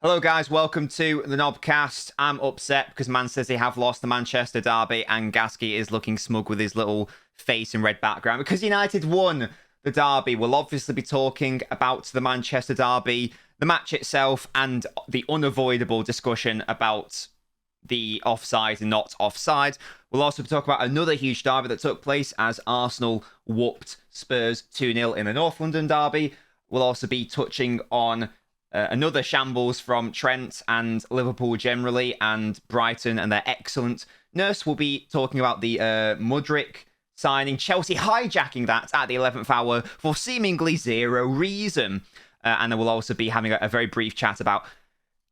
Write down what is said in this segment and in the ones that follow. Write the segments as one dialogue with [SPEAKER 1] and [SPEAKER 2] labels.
[SPEAKER 1] Hello guys, welcome to the NobCast. I'm upset because Man City have lost the Manchester derby and Gaskey is looking smug with his little face in red background because United won the derby. We'll obviously be talking about the Manchester derby, the match itself, and the unavoidable discussion about the offside and not offside. We'll also talk about another huge derby that took place as Arsenal whooped Spurs 2-0 in the North London derby. We'll also be touching on another shambles from Trent and Liverpool generally, and Brighton and their excellent nurse. We'll be talking about the Mudryk signing, Chelsea hijacking that at the 11th hour for seemingly zero reason. And then we'll also be having a very brief chat about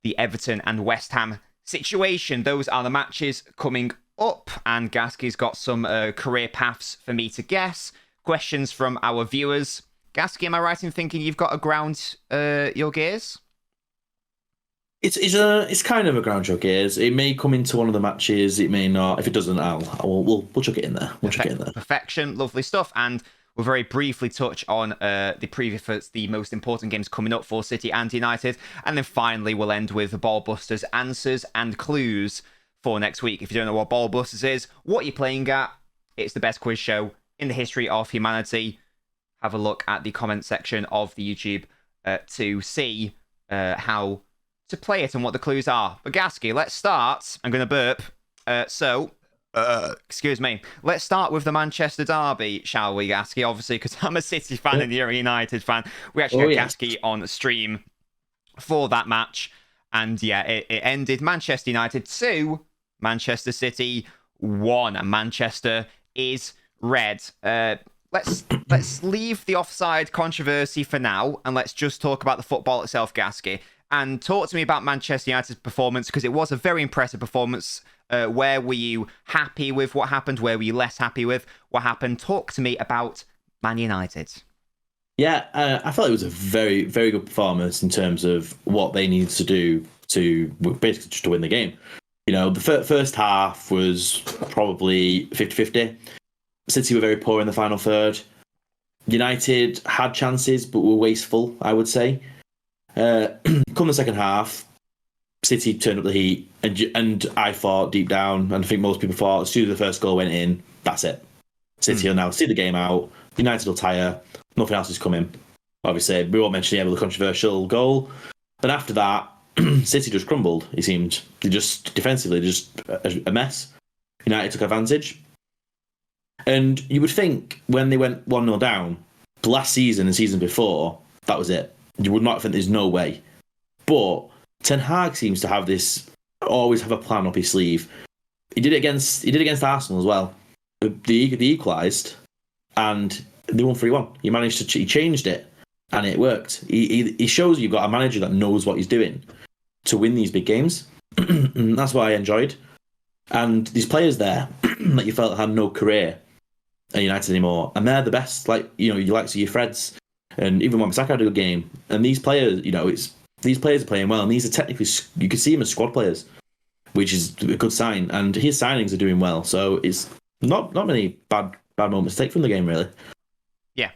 [SPEAKER 1] the Everton and West Ham situation. Those are the matches coming up, and Gaskey's got some career paths for me to guess. Questions from our viewers. Gaskey, am I right in thinking you've got to ground your gears?
[SPEAKER 2] It's kind of a ground your gears. It may come into one of the matches. It may not. If it doesn't, we'll chuck it in there. Chuck it in there.
[SPEAKER 1] Perfection, lovely stuff. And we'll very briefly touch on the preview for the most important games coming up for City and United, and then finally we'll end with the BallBusters answers and clues for next week. If you don't know what BallBusters is, what you're playing at, it's the best quiz show in the history of humanity. Have a look at the comment section of the YouTube to see how to play it and what the clues are. But Gaskey, let's start. I'm going to burp. Excuse me. Let's start with the Manchester derby, shall we, Gaskey? Obviously, because I'm a City fan and you're a United fan. We actually got Gaskey on stream for that match. And yeah, it ended Manchester United 2, Manchester City 1. And Manchester is red. Let's leave the offside controversy for now, and let's just talk about the football itself, Gaskey. And talk to me about Manchester United's performance, because it was a very impressive performance. Where were you happy with what happened? Where were you less happy with what happened? Talk to me about Man United.
[SPEAKER 2] Yeah, I felt it was a very, very good performance in terms of what they needed to do to basically just to win the game. You know, the first half was probably 50-50. City were very poor in the final third. United had chances, but were wasteful, I would say. Come the second half, City turned up the heat, and I thought deep down, and I think most people thought, as soon as the first goal went in, that's it. City will now see the game out. United will tire. Nothing else is coming. Obviously, we won't mention the controversial goal. But after that, City just crumbled, it seemed. They just, defensively, just a mess. United took advantage. And you would think when they went 1-0 down, the last season and season before, that was it. You would not think there's no way. But Ten Hag seems to have this, always have a plan up his sleeve. He did it against Arsenal as well. They equalised and they won 3-1. He changed it and it worked. He shows you've got a manager that knows what he's doing to win these big games. That's what I enjoyed. And these players there that you felt had no career at United anymore, and they're the best. Like, you know, you like to see your Freds, and even when Wan-Bissaka had a good game. And these players, you know, these players are playing well, and these are technically, you can see them as squad players, which is a good sign. And his signings are doing well, so it's not many bad moments to take from the game, really.
[SPEAKER 1] Yeah,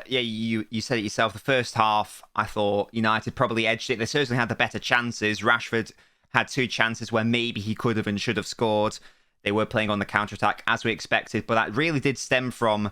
[SPEAKER 1] you said it yourself. The first half, I thought United probably edged it. They certainly had the better chances. Rashford had 2 chances where maybe he could have and should have scored. They were playing on the counter-attack as we expected, but that really did stem from,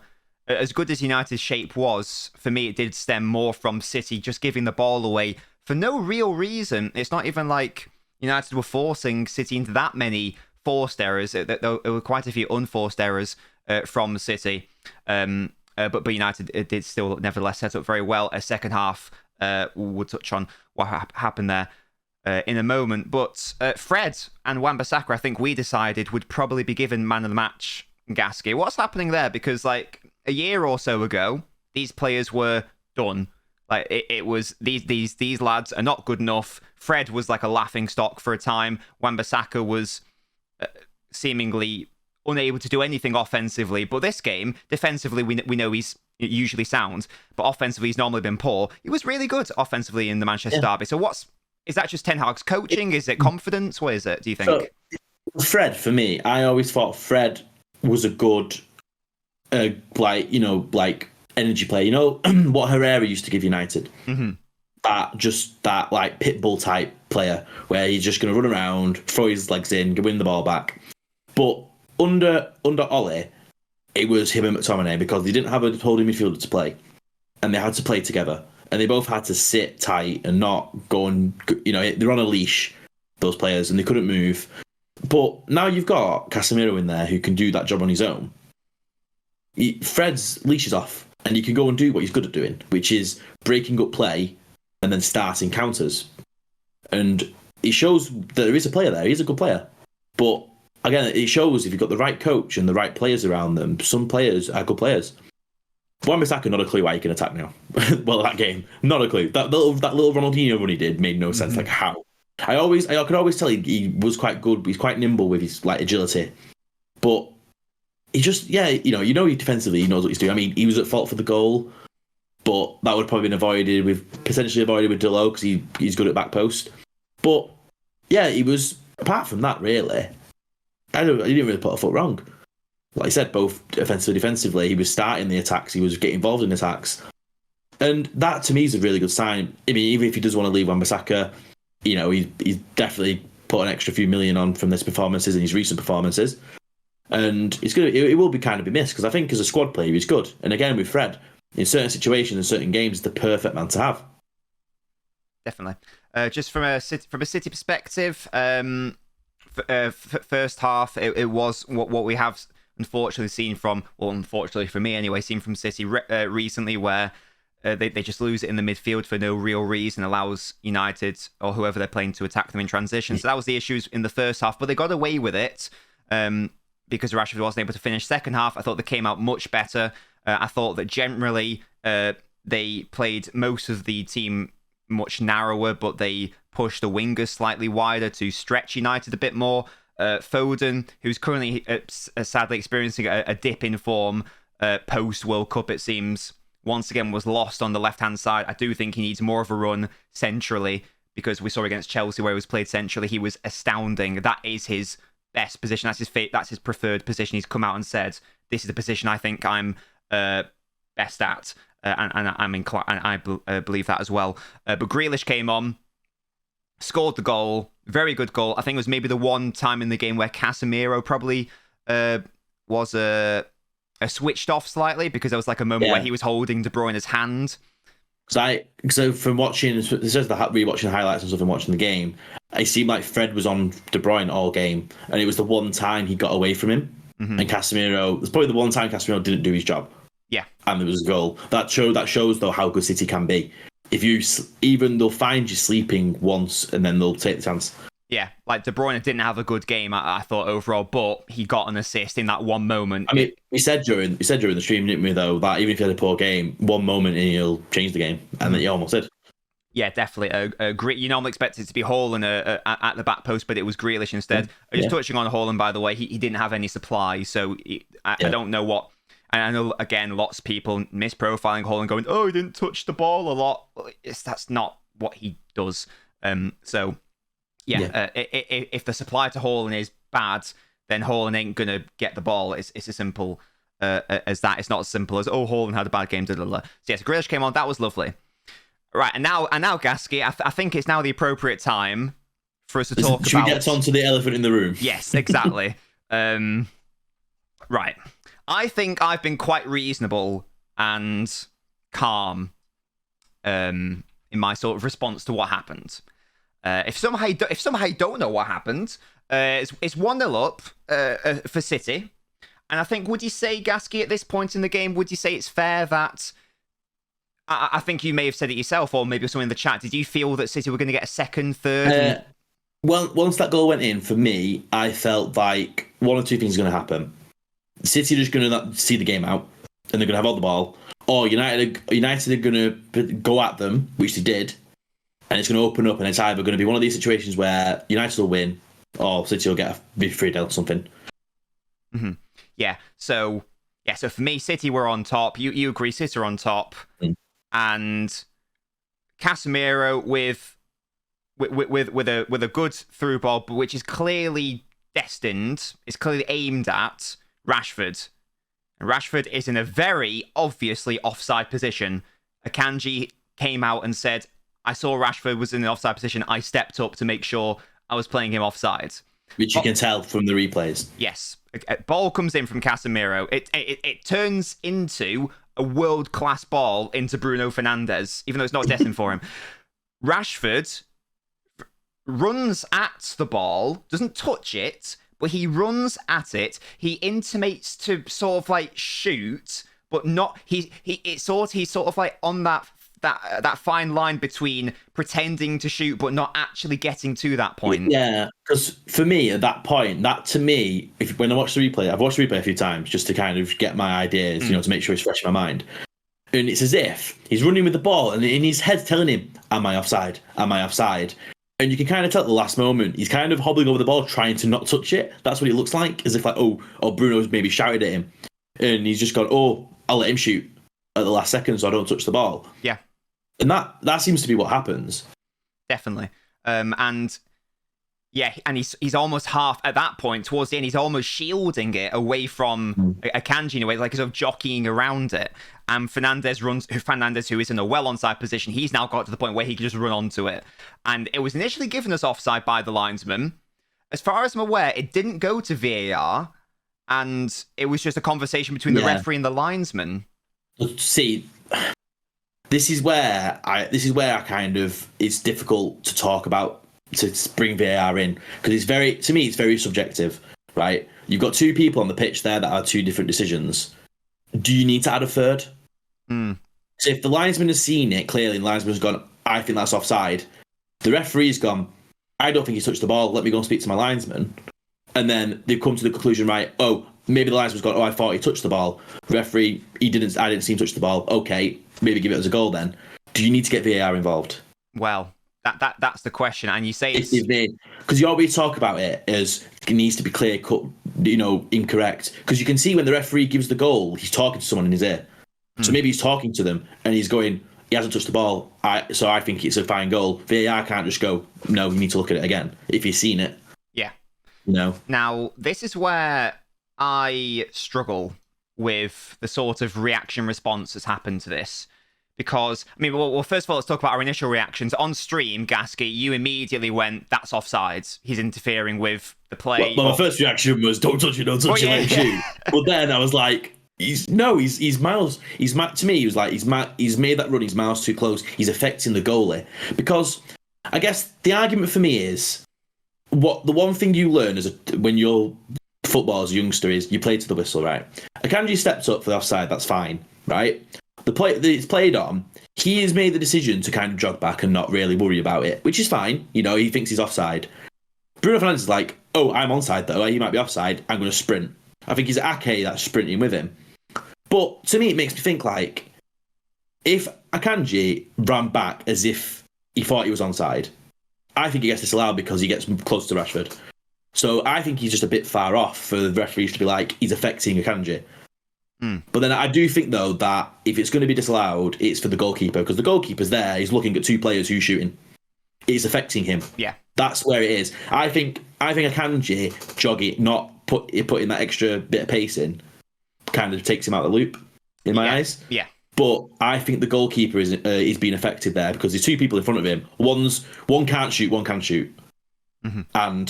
[SPEAKER 1] as good as United's shape was, for me it did stem more from City just giving the ball away for no real reason. It's not even like United were forcing City into that many forced errors. There were quite a few unforced errors from City. But United did still nevertheless set up very well. A second half, we'll touch on what happened there in a moment. But Fred and Wan-Bissaka, I think we decided would probably be given man of the match. Gaskey, what's happening there? Because like a year or so ago, these players were done. Like it was these lads are not good enough. Fred was like a laughing stock for a time. Wan-Bissaka was seemingly unable to do anything offensively. But this game, defensively, we know he's usually sound, but offensively he's normally been poor. He was really good offensively in the Manchester derby. So is that just Ten Hag's coaching? Is it confidence? What is it, do you think?
[SPEAKER 2] So, Fred, for me, I always thought Fred was a good, energy player. You know what Herrera used to give United?
[SPEAKER 1] Mm-hmm.
[SPEAKER 2] That like pit bull type player where he's just going to run around, throw his legs in, win the ball back. But under Ollie, it was him and McTominay because they didn't have a holding midfielder to play, and they had to play together, and they both had to sit tight and not go and, you know, they're on a leash, those players, and they couldn't move. But now you've got Casemiro in there who can do that job on his own. Fred's leash is off, and you can go and do what he's good at doing, which is breaking up play and then starting counters. And it shows that there is a player there. He's a good player. But again, it shows if you've got the right coach and the right players around them, some players are good players. Wan-Bissaka, not a clue why he can attack now. Well, that game, not a clue. That little Ronaldinho run he did made no sense. Like, how? I could always tell he was quite good. He's quite nimble with his like agility, but he just you know he defensively he knows what he's doing. I mean, he was at fault for the goal, but that would have probably been potentially avoided with Delo because he's good at back post. But yeah, he was, apart from that, really, he didn't really put a foot wrong. Like I said, both offensively, defensively, he was starting the attacks, he was getting involved in attacks, and that to me is a really good sign. I mean, even if he does want to leave Wan-Bissaka, you know, he's definitely put an extra few million on from his performances and his recent performances, and it will be kind of be missed because I think as a squad player he's good. And again, with Fred, in certain situations and certain games, the perfect man to have.
[SPEAKER 1] Definitely. Just from a City perspective, first half it was what we have unfortunately seen from, well, unfortunately for me anyway, seen from City recently, where they just lose it in the midfield for no real reason, allows United or whoever they're playing to attack them in transition. So that was the issues in the first half, but they got away with it because Rashford wasn't able to finish. Second half, I thought they came out much better. I thought that generally they played most of the team much narrower, but they pushed the wingers slightly wider to stretch United a bit more. Foden, who's currently sadly experiencing a dip in form post-World Cup, it seems, once again was lost on the left-hand side. I do think he needs more of a run centrally, because we saw against Chelsea where he was played centrally. He was astounding. That is his best position. That's his preferred position. He's come out and said, this is the position I think I'm best at. And I'm inclined, and I believe that as well. But Grealish came on, scored the goal, very good goal. I think it was maybe the one time in the game where Casemiro probably was switched off slightly, because there was like a moment where he was holding De Bruyne's hand.
[SPEAKER 2] So from watching, it says rewatching the highlights and stuff and watching the game, it seemed like Fred was on De Bruyne all game, and it was the one time he got away from him. Mm-hmm. And Casemiro, it's probably the one time Casemiro didn't do his job.
[SPEAKER 1] Yeah,
[SPEAKER 2] and there was a goal. That shows though how good City can be. If they'll find you sleeping once and then they'll take the chance.
[SPEAKER 1] Yeah, like De Bruyne didn't have a good game, I thought, overall, but he got an assist in that one moment.
[SPEAKER 2] I mean, we said during the stream, didn't we, though, that even if he had a poor game, one moment and he'll change the game, and he almost did.
[SPEAKER 1] Yeah, definitely. You normally expect it to be Haaland at the back post, but it was Grealish instead. Just touching on Haaland, by the way, he didn't have any supply, so I don't know what. And I know, again, lots of people misprofiling Haaland, going, "Oh, he didn't touch the ball a lot." That's not what he does. So, if the supply to Haaland is bad, then Haaland ain't gonna get the ball. It's as simple as that. It's not as simple as, oh, Haaland had a bad game. So yes, Grealish came on. That was lovely. Right, and now, Gaskey, I think it's now the appropriate time for us to talk about.
[SPEAKER 2] Should we get on to the elephant in the room?
[SPEAKER 1] Yes, exactly. Right. I think I've been quite reasonable and calm in my sort of response to what happened. If somehow you don't know what happened, it's 1-0 up for City. And I think, would you say, Gaskey, at this point in the game, would you say it's fair that... I think you may have said it yourself, or maybe someone in the chat, did you feel that City were going to get a second, third?
[SPEAKER 2] Well, once that goal went in, for me, I felt like one or two things are going to happen. City are just going to see the game out, and they're going to have all the ball. Or United are going to go at them, which they did, and it's going to open up, and it's either going to be one of these situations where United will win, or City will get a 3-0 or something.
[SPEAKER 1] Mm-hmm. Yeah, so for me, City were on top. You agree, City are on top. And Casemiro with a good through ball, which is clearly destined, is clearly aimed at Rashford. And Rashford is in a very obviously offside position. Akanji came out and said, I saw Rashford was in the offside position. I stepped up to make sure I was playing him offside.
[SPEAKER 2] Which you can tell from the replays.
[SPEAKER 1] Yes. A ball comes in from Casemiro. It turns into a world-class ball into Bruno Fernandes, even though it's not destined for him. Rashford runs at the ball, doesn't touch it, but he runs at it. He intimates to sort of like shoot, but not. He's sort of like on that fine line between pretending to shoot but not actually getting to that point.
[SPEAKER 2] Yeah, because for me at that point, that to me, when I watch the replay, I've watched the replay a few times just to kind of get my ideas, to make sure it's fresh in my mind. And it's as if he's running with the ball and in his head's telling him, "Am I offside? Am I offside?" And you can kind of tell at the last moment he's kind of hobbling over the ball, trying to not touch it. That's what it looks like, as if like, oh, Bruno's maybe shouted at him, and he's just gone, "Oh, I'll let him shoot at the last second, so I don't touch the ball."
[SPEAKER 1] Yeah.
[SPEAKER 2] And that seems to be what happens.
[SPEAKER 1] Definitely. And he's almost half at that point towards the end. He's almost shielding it away from Akanji in a way, like sort of jockeying around it. And Fernandes, who is in a well onside position, he's now got to the point where he can just run onto it. And it was initially given as offside by the linesman. As far as I'm aware, it didn't go to VAR, and it was just a conversation between the referee and the linesman.
[SPEAKER 2] See. This is where I kind of, it's difficult to talk about, to bring VAR in, because to me it's very subjective, right? You've got two people on the pitch there that are two different decisions. Do you need to add a third? So if the linesman has seen it clearly, and the linesman's gone, "I think that's offside," the referee's gone, "I don't think he touched the ball, let me go and speak to my linesman," and then they've come to the conclusion, right, oh, maybe the linesman's gone, "Oh, I thought he touched the ball." Referee, I didn't see him touch the ball. Okay, maybe give it as a goal then. Do you need to get VAR involved?
[SPEAKER 1] Well, that's the question. And you say it's...
[SPEAKER 2] Because you always talk about it as it needs to be clear cut, incorrect. Because you can see when the referee gives the goal, he's talking to someone in his ear. So maybe he's talking to them and he's going, "He hasn't touched the ball, so I think it's a fine goal." VAR can't just go, "No, you need to look at it again," if he's seen it.
[SPEAKER 1] Yeah.
[SPEAKER 2] Now,
[SPEAKER 1] this is where I struggle with the sort of reaction response that's happened to this. Because, well, first of all, let's talk about our initial reactions. On stream, Gaskey, you immediately went, "That's offsides. He's interfering with the play."
[SPEAKER 2] Well, my first reaction was, "Don't touch it, let him shoot." But then I was like, he's miles. To me, he was like, he's made that run, he's miles too close. He's affecting the goalie. Because I guess the argument for me is, the one thing you learn when you're football as a youngster is you play to the whistle, right? Akanji stepped up for the offside, that's fine, right? The play that it's played on, he has made the decision to kind of jog back and not really worry about it, which is fine. He thinks he's offside. Bruno Fernandes is like, "Oh, I'm onside though, he might be offside, I'm going to sprint." I think he's Ake that's sprinting with him. But to me, it makes me think like, if Akanji ran back as if he thought he was onside, I think he gets disallowed because he gets close to Rashford. So I think he's just a bit far off for the referees to be like, he's affecting Akanji. But then I do think, though, that if it's going to be disallowed, it's for the goalkeeper, because the goalkeeper's there, he's looking at two players who's shooting. It's affecting him.
[SPEAKER 1] Yeah.
[SPEAKER 2] That's where it is. I think Akanji jogging, not putting that extra bit of pace in, kind of takes him out of the loop, in my eyes.
[SPEAKER 1] Yeah.
[SPEAKER 2] But I think the goalkeeper is being affected there, because there's two people in front of him. One can't shoot, one can shoot. And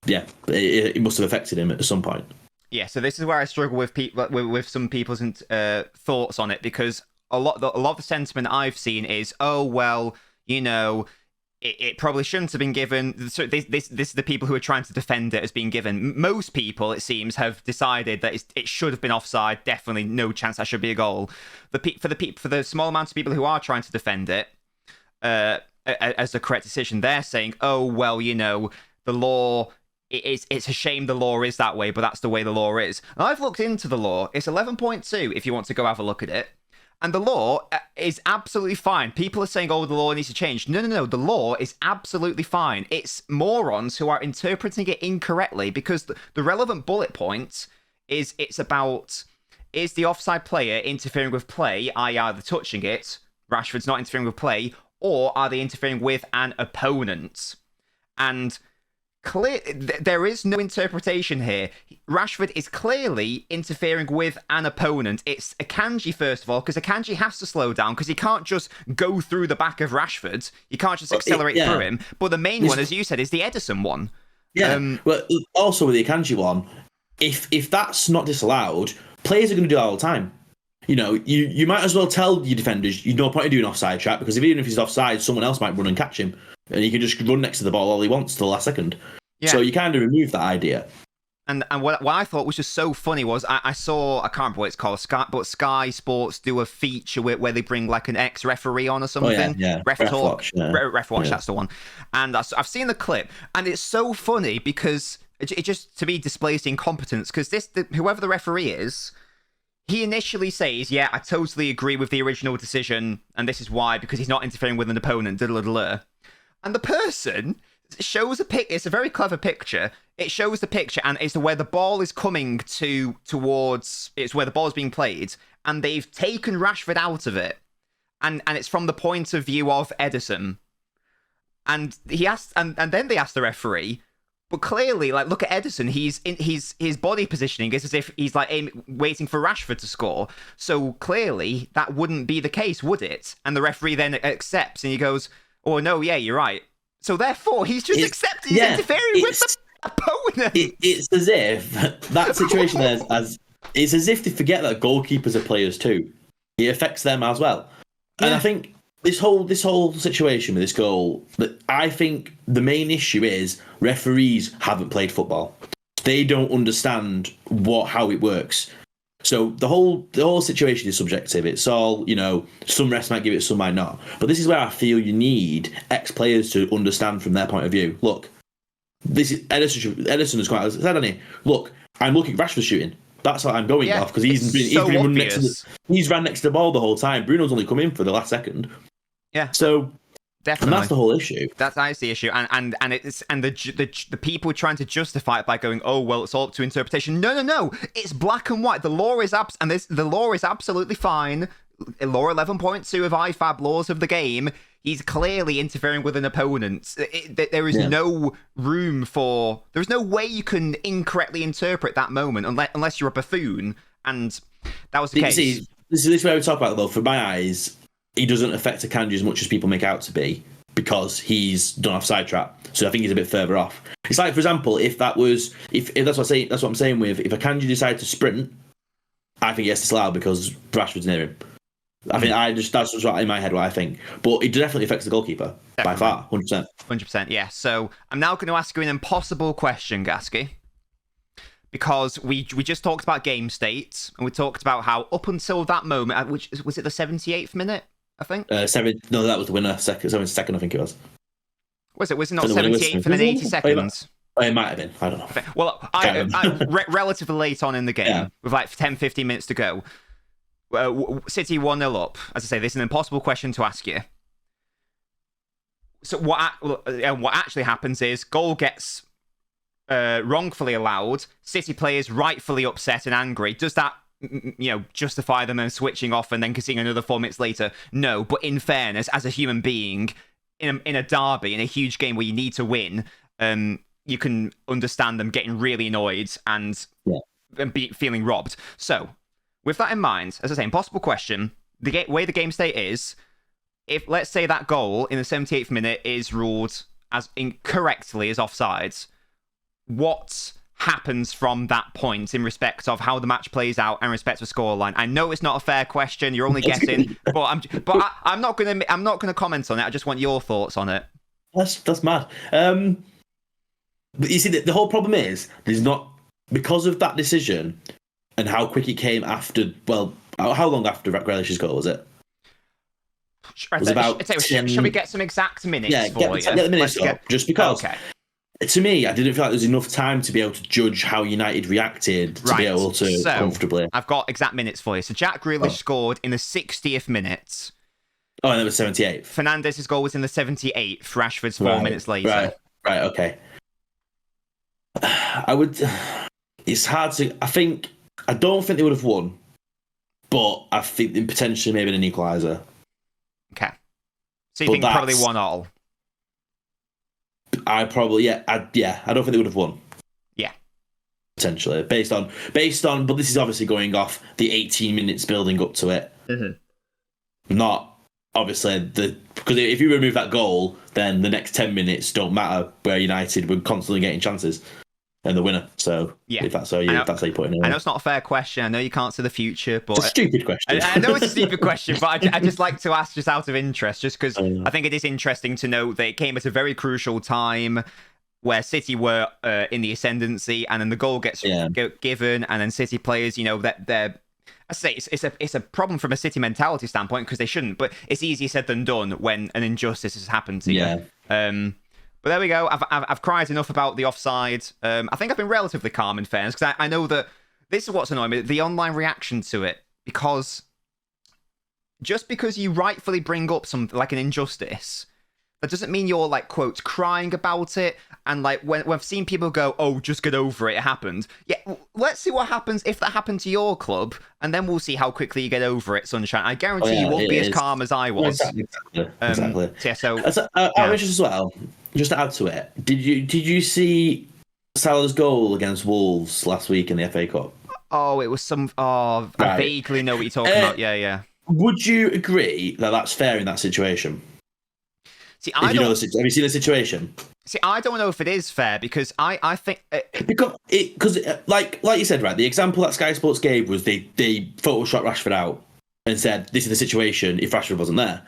[SPEAKER 2] yeah, it must have affected him at some point.
[SPEAKER 1] Yeah, so this is where I struggle with some people's thoughts on it, because a lot of the sentiment I've seen is, "Oh, well, it probably shouldn't have been given." So this is the people who are trying to defend it as being given. Most people, it seems, have decided that it should have been offside. Definitely no chance that should be a goal. For the small amount of people who are trying to defend it as the correct decision, they're saying, "Oh, well, the law." It's a shame the law is that way, but that's the way the law is. And I've looked into the law. It's 11.2 if you want to go have a look at it. And the law is absolutely fine. People are saying, "Oh, the law needs to change." No. The law is absolutely fine. It's morons who are interpreting it incorrectly, because the relevant bullet point is is the offside player interfering with play, i.e. either touching it, Rashford's not interfering with play, or are they interfering with an opponent? And there is no interpretation here. Rashford is clearly interfering with an opponent. It's Akanji, first of all, because Akanji has to slow down because he can't just go through the back of Rashford. You can't just accelerate through him. But the main one, as you said, is the Ederson one.
[SPEAKER 2] Yeah. Well, also with the Akanji one, if that's not disallowed, players are going to do that all the time. You might as well tell your defenders, you've no point in doing offside trap, because even if he's offside, someone else might run and catch him, and he can just run next to the ball all he wants till the last second. Yeah. So you kind of remove that idea.
[SPEAKER 1] And what I thought was just so funny was I saw, I can't remember what it's called, Sky Sports do a feature where they bring like an ex-referee on or something.
[SPEAKER 2] Oh, yeah.
[SPEAKER 1] Ref Watch, that's the one. And I've seen the clip, and it's so funny because it just, to me, displays the incompetence, because whoever the referee is, he initially says, yeah, I totally agree with the original decision, and this is why, because he's not interfering with an opponent, and the person shows a pic. It's a very clever picture. It shows the picture, and it's where the ball is coming towards. It's where the ball is being played, and they've taken Rashford out of it, and it's from the point of view of Ederson. And he asked, and then they asked the referee, but clearly, like, look at Ederson. His body positioning is as if he's like waiting for Rashford to score. So clearly, that wouldn't be the case, would it? And the referee then accepts, and he goes, "Oh no, yeah, you're right." So therefore, he's just accepting he's interfering with the opponent.
[SPEAKER 2] It's as if that situation it's as if they forget that goalkeepers are players too. It affects them as well. Yeah. And I think this whole situation with this goal, I think the main issue is referees haven't played football. They don't understand how it works. So the whole situation is subjective. It's all, some refs might give it, some might not. But this is where I feel you need ex-players to understand from their point of view. Look, this is Ederson has quite said, hasn't he? Look, I'm looking at Rashford shooting. That's what I'm going off, because he's ran next to the ball the whole time. Bruno's only come in for the last second.
[SPEAKER 1] Yeah.
[SPEAKER 2] So definitely, and that's the whole issue.
[SPEAKER 1] That is the issue, and the people trying to justify it by going, "Oh well, it's all up to interpretation." No, it's black and white. The law is absolutely fine. Law 11.2 of IFAB, laws of the game. He's clearly interfering with an opponent. There is no room for. There is no way you can incorrectly interpret that moment unless you're a buffoon, and that was the case.
[SPEAKER 2] See, this is where we talk about, though. For my eyes, he doesn't affect Akanji as much as people make out to be, because he's done offside trap. So I think he's a bit further off. It's like, for example, if that's what I'm saying with, if Akanji decided to sprint, I think he has to slow because Rashford's near him. I think that's what's right in my head, what I think. But it definitely affects the goalkeeper by far, 100%.
[SPEAKER 1] 100%, yeah. So I'm now going to ask you an impossible question, Gaskey. Because we just talked about game state, and we talked about how up until that moment, which was it the 78th minute? I think.
[SPEAKER 2] No, that was the winner. Second, I think it was.
[SPEAKER 1] Was it not 78th and then 82nd?
[SPEAKER 2] It might have been. I don't know.
[SPEAKER 1] Well, relatively late on in the game, with like 10-15 minutes to go. City 1-0 up. As I say, this is an impossible question to ask you. So what actually happens is goal gets wrongfully allowed. City players rightfully upset and angry. Does that justify them and switching off and then conceding another 4 minutes later? No, but in fairness, as a human being, in a derby, in a huge game where you need to win, you can understand them getting really annoyed and feeling robbed. So, with that in mind, as I say, impossible question, the way the game state is, if, let's say, that goal in the 78th minute is ruled as incorrectly as offsides, what happens from that point in respect of how the match plays out and respect to scoreline? I know it's not a fair question. You're only guessing, but I'm not gonna comment on it. I just want your thoughts on it.
[SPEAKER 2] That's mad. But you see, the whole problem is there's not, because of that decision and how quick it came after. Well, how long after Grealish's goal was it?
[SPEAKER 1] Shall we get some exact minutes?
[SPEAKER 2] Yeah, get the minutes up, just because. Okay. To me, I didn't feel like there was enough time to be able to judge how United reacted to be able to comfortably.
[SPEAKER 1] I've got exact minutes for you. So Jack Grealish scored in the 60th minute.
[SPEAKER 2] Oh, and it was 78th.
[SPEAKER 1] Fernandez's goal was in the 78th. Rashford's 4 minutes later.
[SPEAKER 2] Right, okay. It's hard to... I don't think they would have won, but I think they potentially maybe an equaliser.
[SPEAKER 1] Okay. So you think probably 1-1?
[SPEAKER 2] I probably I don't think they would have won.
[SPEAKER 1] Yeah.
[SPEAKER 2] Potentially based on, but this is obviously going off the 18 minutes building up to it. Not obviously because if you remove that goal, then the next 10 minutes don't matter, where United were constantly getting chances and the winner. So if that's how you put it in.
[SPEAKER 1] I know it's not a fair question. I know you can't see the future, but
[SPEAKER 2] it's a stupid question.
[SPEAKER 1] I know it's a stupid question, but I just like to ask just out of interest, just because I think it is interesting to know that it came at a very crucial time where City were in the ascendancy, and then the goal gets given, and then City players, that they're. I say it's a problem from a City mentality standpoint, because they shouldn't, but it's easier said than done when an injustice has happened to you. But there we go. I've cried enough about the offside. I think I've been relatively calm in fairness, because I know that this is what's annoying me, the online reaction to it, because just because you rightfully bring up something like an injustice, that doesn't mean you're like, quote, crying about it. And like when I've seen people go, oh, just get over it, it happened. Yeah, let's see what happens if that happened to your club, and then we'll see how quickly you get over it, Sunshine. I guarantee you won't be as calm as I was.
[SPEAKER 2] Exactly.
[SPEAKER 1] So
[SPEAKER 2] I'm interested as well. Just to add to it, did you see Salah's goal against Wolves last week in the FA Cup?
[SPEAKER 1] Oh, it was some. Oh, right. I vaguely know what you're talking about. Yeah.
[SPEAKER 2] Would you agree that that's fair in that situation?
[SPEAKER 1] See,
[SPEAKER 2] have you seen the situation?
[SPEAKER 1] See, I don't know if it is fair, because I think
[SPEAKER 2] because like you said, right, the example that Sky Sports gave was they photoshopped Rashford out and said this is the situation if Rashford wasn't there.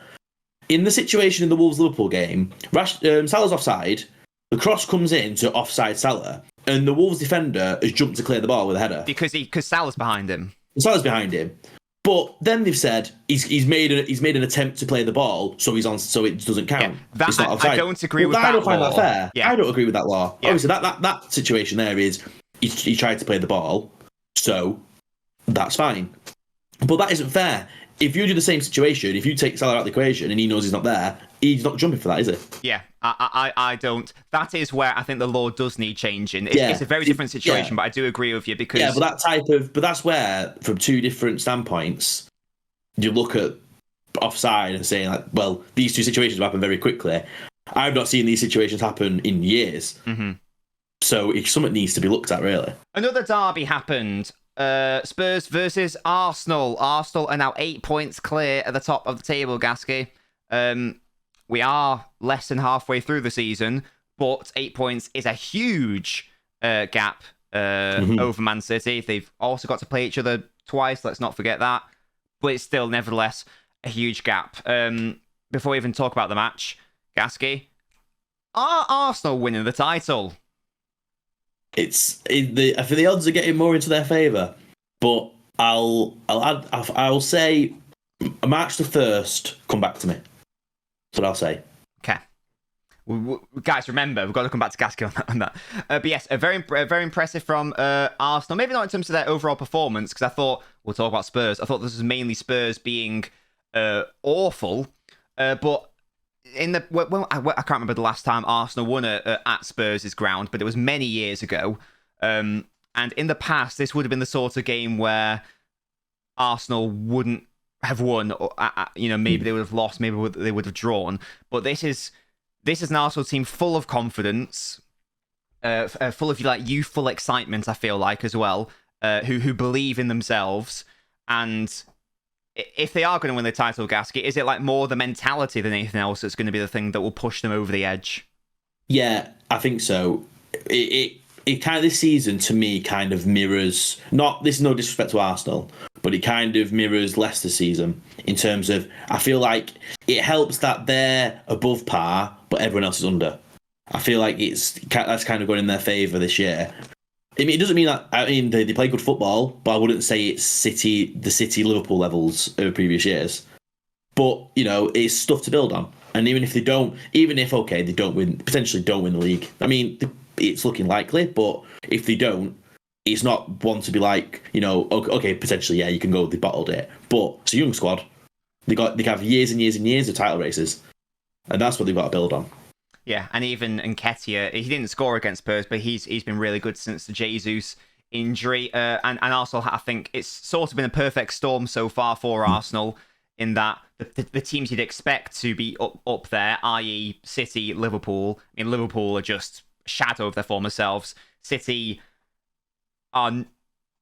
[SPEAKER 2] In the situation in the Wolves-Liverpool game, Salah's offside, the cross comes in to offside Salah, and the Wolves defender has jumped to clear the ball with a header
[SPEAKER 1] because Salah's behind him.
[SPEAKER 2] Salah's behind him. But then they've said he's made an attempt to play the ball, so he's on, so it doesn't count.
[SPEAKER 1] Yeah,
[SPEAKER 2] it's not offside.
[SPEAKER 1] I don't agree with that.
[SPEAKER 2] I don't find
[SPEAKER 1] law.
[SPEAKER 2] that fair.
[SPEAKER 1] Yeah.
[SPEAKER 2] I don't agree with that law.
[SPEAKER 1] Yeah.
[SPEAKER 2] Obviously, that situation there is he tried to play the ball, so that's fine. But that isn't fair. If you do the same situation, if you take Salah out of the equation and he knows he's not there, he's not jumping for that, is he?
[SPEAKER 1] Yeah, I don't. That is where I think the law does need changing. It's a very different situation, but I do agree with you, because
[SPEAKER 2] but that's where, from two different standpoints, you look at offside and saying like, well, these two situations have happened very quickly. I've not seen these situations happen in years. So something needs to be looked at, really.
[SPEAKER 1] Another derby happened. Spurs versus Arsenal. Arsenal are now 8 points clear at the top of the table, Gaskey. We are less than halfway through the season, but 8 points is a huge gap over Man City. They've also got to play each other twice, let's not forget that. But it's still, nevertheless, a huge gap. Before we even talk about the match, Gaskey, are Arsenal winning the title?
[SPEAKER 2] I think the odds are getting more into their favour, but I'll say March the 1st. Come back to me. That's what I'll say.
[SPEAKER 1] Okay, guys, remember we've got to come back to Gaskey on that. But yes, very impressive from Arsenal. Maybe not in terms of their overall performance, because I thought we'll talk about Spurs. I thought this was mainly Spurs being awful, but. I can't remember the last time Arsenal won at Spurs' ground, but it was many years ago. And in the past, this would have been the sort of game where Arsenal wouldn't have won, or maybe they would have lost, maybe they would have drawn. But this is an Arsenal team full of confidence, full of youthful excitement. I feel like as well, who believe in themselves. And if they are going to win the title, Gaskey, is it like more the mentality than anything else that's going to be the thing that will push them over the edge?
[SPEAKER 2] Yeah, I think so. It kind of, this season to me kind of mirrors, this is no disrespect to Arsenal, but it kind of mirrors Leicester's season in terms of, I feel like it helps that they're above par, but everyone else is under. I feel like that's kind of going in their favour this year. I mean, it doesn't mean that. I mean, they play good football, but I wouldn't say it's the City Liverpool levels over previous years. But it's stuff to build on. And even if they don't potentially don't win the league. I mean, it's looking likely, but if they don't, it's not one to be like, okay, potentially, yeah, you can go. They bottled it, but it's a young squad. They have years and years and years of title races, and that's what they've got to build on.
[SPEAKER 1] Yeah, and even Nketiah, he didn't score against Spurs, but he's been really good since the Jesus injury. And Arsenal, I think it's sort of been a perfect storm so far for Arsenal in that the teams you'd expect to be up there, i.e. City, Liverpool. I mean, Liverpool are just a shadow of their former selves. City are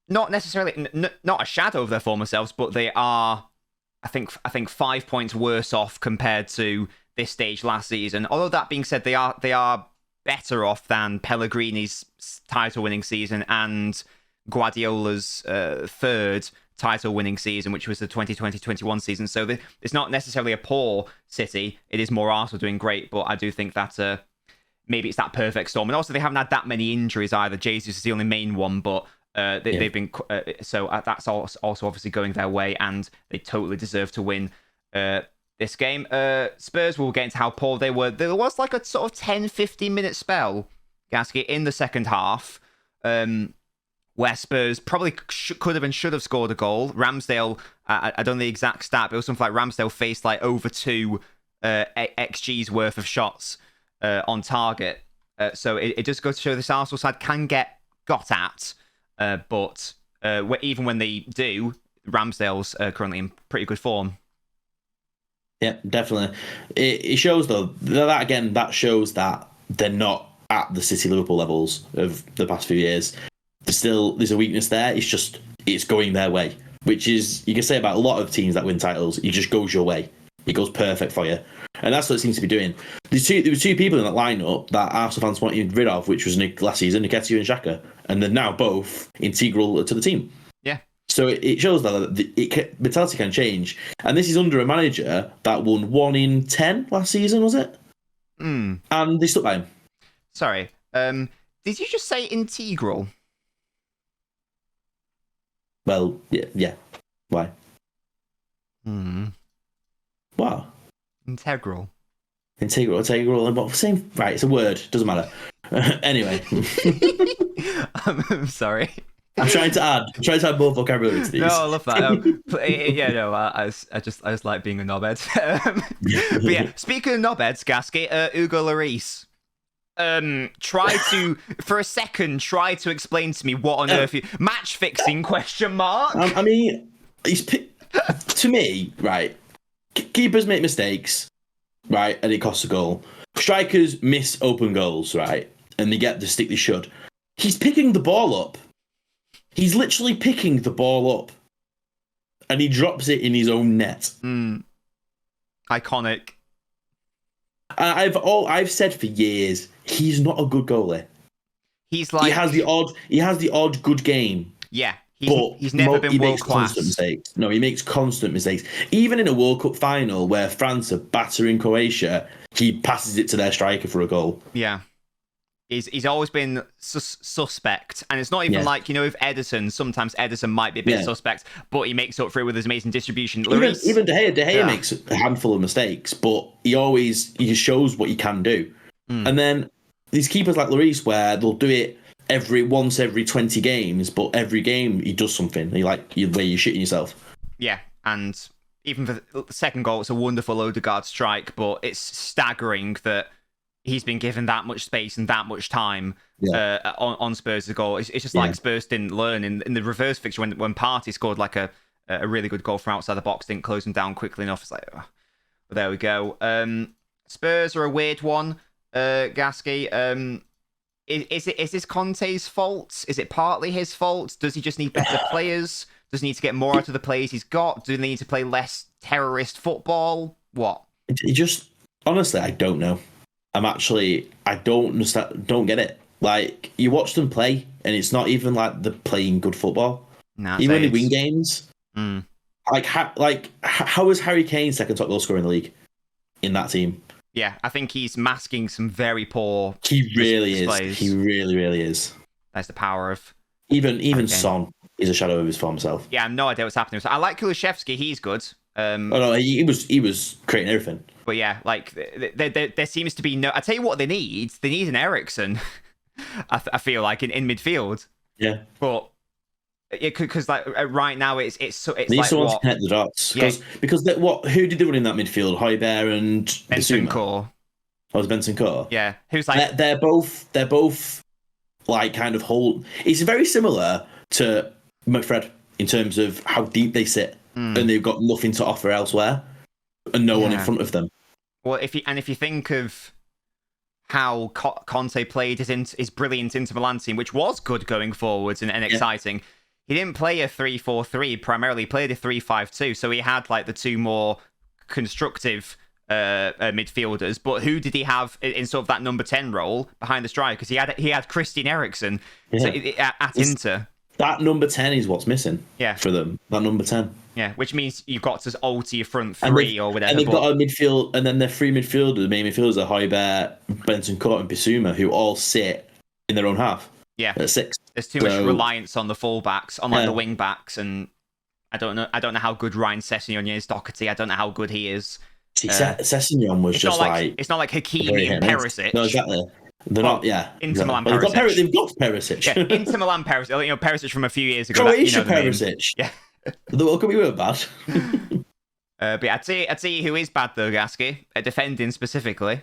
[SPEAKER 1] not necessarily not a shadow of their former selves, but they are, I think 5 points worse off compared to this stage last season. Although that being said, they are better off than Pellegrini's title-winning season and Guardiola's third title-winning season, which was the 2020-21 season. So it's not necessarily a poor City. It is more Arsenal doing great, but I do think that maybe it's that perfect storm. And also, they haven't had that many injuries either. Jesus is the only main one, but they've been... so that's also obviously going their way, and they totally deserve to win this game. Spurs, will get into how poor they were. There was like a sort of 10-15 minute spell, Gaskey, in the second half, where Spurs probably could have and should have scored a goal. Ramsdale, I don't know the exact stat, but it was something like Ramsdale faced like over 2 XG's worth of shots on target. So it just goes to show this Arsenal side can get got at, but even when they do, Ramsdale's currently in pretty good form.
[SPEAKER 2] Yeah, definitely. It shows, though, that shows that they're not at the City Liverpool levels of the past few years. There's a weakness there. It's going their way, which is, you can say about a lot of teams that win titles, it just goes your way. It goes perfect for you. And that's what it seems to be doing. There were two people in that lineup that Arsenal fans wanted rid of, which was last season, Nketiah and Xhaka. And they're now both integral to the team.
[SPEAKER 1] Yeah.
[SPEAKER 2] So it shows that mentality can change. And this is under a manager that won 1 in 10 last season, was it?
[SPEAKER 1] Mm.
[SPEAKER 2] And they stuck by him.
[SPEAKER 1] Sorry. Did you just say integral?
[SPEAKER 2] Well, yeah. Why? What?
[SPEAKER 1] Integral.
[SPEAKER 2] Integral. Same. Right, it's a word. Doesn't matter. Anyway.
[SPEAKER 1] I'm sorry.
[SPEAKER 2] I'm trying to add more vocabulary to these.
[SPEAKER 1] No, I love that. I just like being a knobhead. But yeah, speaking of knobheads, Gaskey, Hugo Lloris. For a second, try to explain to me what on earth match fixing ?
[SPEAKER 2] I mean, to me, right? Keepers make mistakes, right, and it costs a goal. Strikers miss open goals, right, and they get the stick they should. He's picking the ball up. He's literally picking the ball up, and he drops it in his own net.
[SPEAKER 1] Iconic.
[SPEAKER 2] I've said for years, he's not a good goalie.
[SPEAKER 1] He's like,
[SPEAKER 2] he has the odd good game.
[SPEAKER 1] Yeah, he's never been world class.
[SPEAKER 2] No, he makes constant mistakes. Even in a World Cup final where France are battering Croatia, he passes it to their striker for a goal.
[SPEAKER 1] Yeah. He's always been suspect, and it's not even like, with Ederson. Sometimes Ederson might be a bit suspect, but he makes up for it with his amazing distribution.
[SPEAKER 2] Even De Gea makes a handful of mistakes, but he shows what he can do. And then these keepers like Lloris, where they'll do it once every 20 games, but every game he does something. Where you're shitting yourself.
[SPEAKER 1] Yeah, and even for the second goal, it's a wonderful Odegaard strike, but it's staggering that he's been given that much space and that much time on Spurs' goal. It's just like Spurs didn't learn in the reverse fixture when Partey scored like a really good goal from outside the box, didn't close him down quickly enough. It's like, but there we go. Spurs are a weird one, Gaskey. Is this Conte's fault? Is it partly his fault? Does he just need better players? Does he need to get more out of the players he's got? Do they need to play less terrorist football? What?
[SPEAKER 2] Honestly, I don't know. I don't understand, don't get it. Like, you watch them play, and it's not even like they're playing good football. Even when they win games. How is Harry Kane second top goal scorer in the league in that team?
[SPEAKER 1] Yeah, I think he's masking some very poor.
[SPEAKER 2] He really is. He really, really is.
[SPEAKER 1] That's the power of.
[SPEAKER 2] Even Son is a shadow of his former self.
[SPEAKER 1] Yeah, I have no idea what's happening. So I like Kulusevski. He's good.
[SPEAKER 2] He was creating everything.
[SPEAKER 1] But yeah, like there seems to be no. I tell you what, they need an Eriksen. I feel like in midfield.
[SPEAKER 2] Yeah,
[SPEAKER 1] but because like right now it's
[SPEAKER 2] they
[SPEAKER 1] like
[SPEAKER 2] need someone to connect the dots. Because who did they run in that midfield? Højbjerg and
[SPEAKER 1] Bentancur.
[SPEAKER 2] Oh, it was Bentancur.
[SPEAKER 1] Yeah, who's like
[SPEAKER 2] they're both like kind of hold. It's very similar to McFred in terms of how deep they sit. and they've got nothing to offer elsewhere, and no one in front of them.
[SPEAKER 1] Well, if you think of how Conte played his brilliant Inter Milan team, which was good going forwards and exciting, he didn't play a 3-4-3. Primarily, he played a 3-5-2. So he had like the two more constructive midfielders. But who did he have in sort of that number 10 role behind the striker? Because he had Christian Eriksen at Inter.
[SPEAKER 2] That number 10 is what's missing for them. That number 10.
[SPEAKER 1] Yeah, which means you've got to alter your front three or whatever.
[SPEAKER 2] And they've got a midfield, and then their three midfielders, the main midfielders are Højbjerg, Bentancur, and Bissouma, who all sit in their own half.
[SPEAKER 1] Yeah,
[SPEAKER 2] at 6.
[SPEAKER 1] There's too much reliance on the fullbacks, on like the wing backs, and I don't know how good Ryan Sessegnon is. Doherty, I don't know how good he is.
[SPEAKER 2] Sessegnon was just like
[SPEAKER 1] it's not like Hakimi and Perisic.
[SPEAKER 2] No, exactly. They're not. Yeah,
[SPEAKER 1] Inter Milan
[SPEAKER 2] Perisic. They've got Perisic.
[SPEAKER 1] Yeah, Inter Milan Perisic. You know, Perisic from a few years ago.
[SPEAKER 2] Croatia Perisic.
[SPEAKER 1] Yeah.
[SPEAKER 2] The World Cup we were bad.
[SPEAKER 1] But I'd say who is bad though, Gaskey, at defending specifically.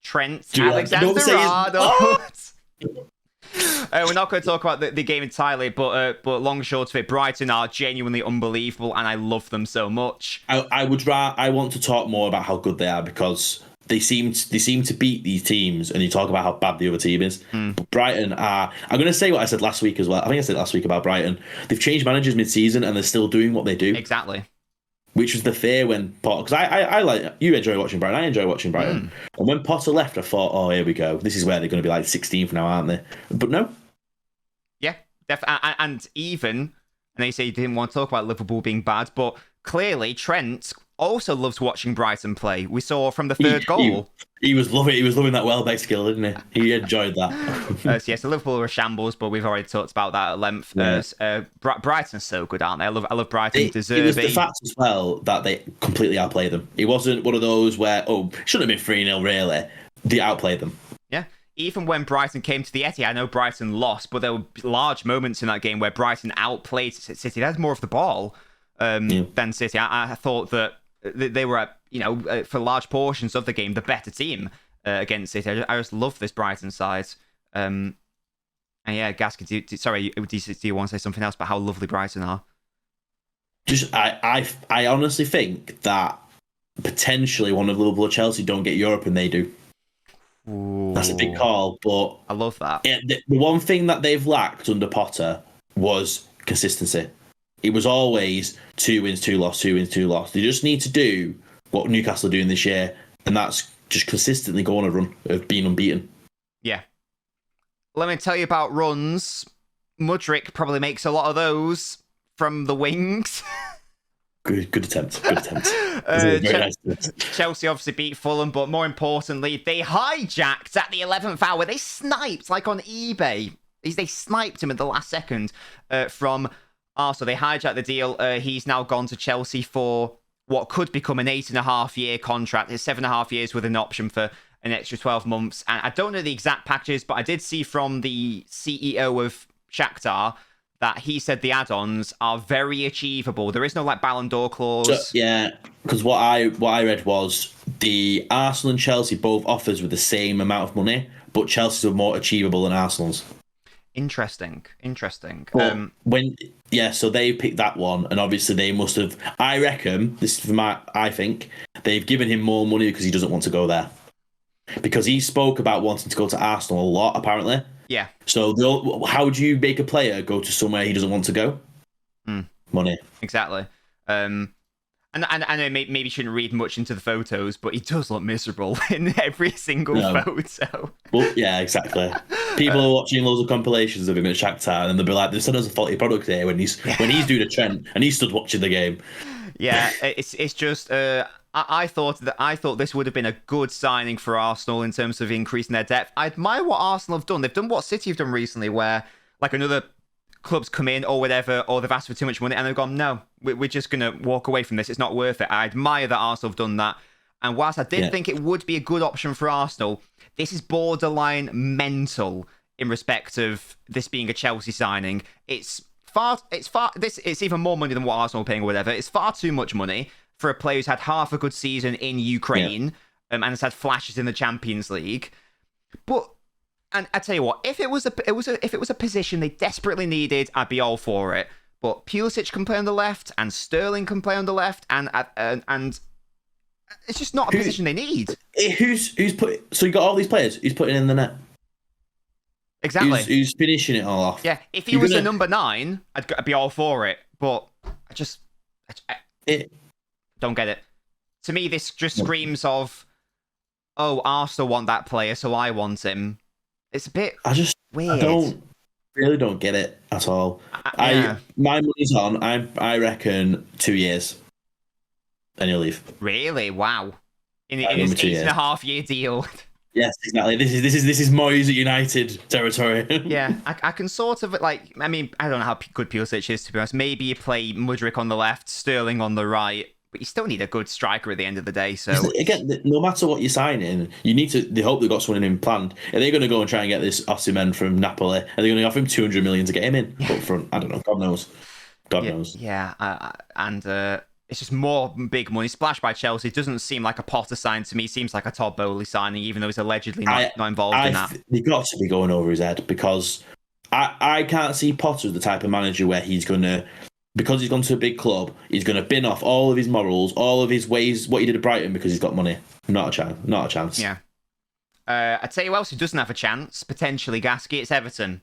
[SPEAKER 1] Trent Alexander-Arnold. We're not going to talk about the game entirely, but long and short of it, Brighton are genuinely unbelievable, and I love them so much.
[SPEAKER 2] I want to talk more about how good they are, because they seem to beat these teams, and you talk about how bad the other team is. But Brighton are. I'm going to say what I said last week as well. I think I said last week about Brighton. They've changed managers mid-season, and they're still doing what they do.
[SPEAKER 1] Exactly.
[SPEAKER 2] Which was the fear when Potter, because I like, you enjoy watching Brighton, I enjoy watching Brighton. And when Potter left, I thought, oh, here we go. This is where they're going to be like 16th now, aren't they? But no.
[SPEAKER 1] Yeah, definitely. And they say you didn't want to talk about Liverpool being bad, but clearly Trent also loves watching Brighton play. We saw from the third goal.
[SPEAKER 2] He was loving that Welbeck skill, didn't he? He enjoyed that.
[SPEAKER 1] So Liverpool were shambles, but we've already talked about that at length. Yeah. Brighton's so good, aren't they? I love Brighton.
[SPEAKER 2] It was the fact as well that they completely outplayed them. It wasn't one of those where, shouldn't have been 3-0 really. They outplayed them. Yeah.
[SPEAKER 1] Even when Brighton came to the Etihad, I know Brighton lost, but there were large moments in that game where Brighton outplayed City. They had more of the ball than City. I thought that they were, for large portions of the game, the better team against City. I just love this Brighton side. And yeah, Gaskey, do you want to say something else about how lovely Brighton are?
[SPEAKER 2] I honestly think that potentially one of Liverpool or Chelsea don't get Europe and they do. Ooh. That's a big call, but
[SPEAKER 1] I love that.
[SPEAKER 2] The one thing that they've lacked under Potter was consistency. It was always 2 wins, 2 loss, 2 wins, 2 loss. They just need to do what Newcastle are doing this year, and that's just consistently go on a run of being unbeaten.
[SPEAKER 1] Yeah. Let me tell you about runs. Mudryk probably makes a lot of those from the wings.
[SPEAKER 2] Good attempt.
[SPEAKER 1] Chelsea obviously beat Fulham, but more importantly, they hijacked at the 11th hour. They sniped, like on eBay. They sniped him at the last second from Arsenal. They hijacked the deal. He's now gone to Chelsea for what could become an 8.5-year contract. It's 7.5 years with an option for an extra 12 months. And I don't know the exact packages, but I did see from the CEO of Shakhtar that he said the add-ons are very achievable. There is no like Ballon d'Or clause.
[SPEAKER 2] Because what I read was the Arsenal and Chelsea both offers with the same amount of money, but Chelsea's were more achievable than Arsenal's.
[SPEAKER 1] Interesting.
[SPEAKER 2] So they picked that one, and obviously they must have. I reckon this is I think they've given him more money because he doesn't want to go there, because he spoke about wanting to go to Arsenal a lot apparently.
[SPEAKER 1] Yeah.
[SPEAKER 2] So how do you make a player go to somewhere he doesn't want to go? Money.
[SPEAKER 1] Exactly. And I know maybe shouldn't read much into the photos, but he does look miserable in every single photo.
[SPEAKER 2] Well, yeah, exactly. People are watching loads of compilations of him at Shakhtar, and they'll be like, "They sent us a faulty product here." When he's doing a Trent and he stood watching the game.
[SPEAKER 1] Yeah, it's just. I thought this would have been a good signing for Arsenal in terms of increasing their depth. I admire what Arsenal have done. They've done what City have done recently, where like another club's come in or whatever, or they've asked for too much money and they've gone, no, we're just going to walk away from this. It's not worth it. I admire that Arsenal have done that. And whilst I did think it would be a good option for Arsenal, this is borderline mental in respect of this being a Chelsea signing. It's even more money than what Arsenal are paying or whatever. It's far too much money for a player who's had half a good season in Ukraine and has had flashes in the Champions League. But and I tell you what, if it was a position they desperately needed, I'd be all for it. but Pulisic can play on the left, and Sterling can play on the left, and it's just not a position they need.
[SPEAKER 2] Who's put? So you got all these players. Who's putting in the net?
[SPEAKER 1] Exactly.
[SPEAKER 2] Who's finishing it all off?
[SPEAKER 1] Yeah, if he was a number 9, I'd be all for it. But I don't get it. To me, this just screams of, oh, Arsenal want that player, so I want him. It's a bit weird.
[SPEAKER 2] I really don't get it at all. My money's on. I reckon 2 years, and he'll leave.
[SPEAKER 1] Really? Wow. In his 8.5-year deal.
[SPEAKER 2] Yes, exactly. This is Moyes at United territory.
[SPEAKER 1] Yeah, I can sort of I mean, I don't know how good Pulisic is, to be honest. Maybe you play Mudryk on the left, Sterling on the right, but you still need a good striker at the end of the day. So
[SPEAKER 2] again, no matter what you're signing, you need to. They hope they've got someone in planned. Are they going to go and try and get this Osimhen from Napoli? Are they going to offer him 200 million to get him in up front? I don't know. God knows. God knows.
[SPEAKER 1] Yeah, it's just more big money. Splash by Chelsea doesn't seem like a Potter sign to me. Seems like a Todd Bowley signing, even though he's allegedly not involved in that.
[SPEAKER 2] They've got to be going over his head, because I can't see Potter as the type of manager where he's going to, because he's gone to a big club, he's going to bin off all of his morals, all of his ways, what he did at Brighton, because he's got money. Not a chance. Not a chance.
[SPEAKER 1] Yeah. I tell you who else who doesn't have a chance, potentially Gaskey. It's Everton.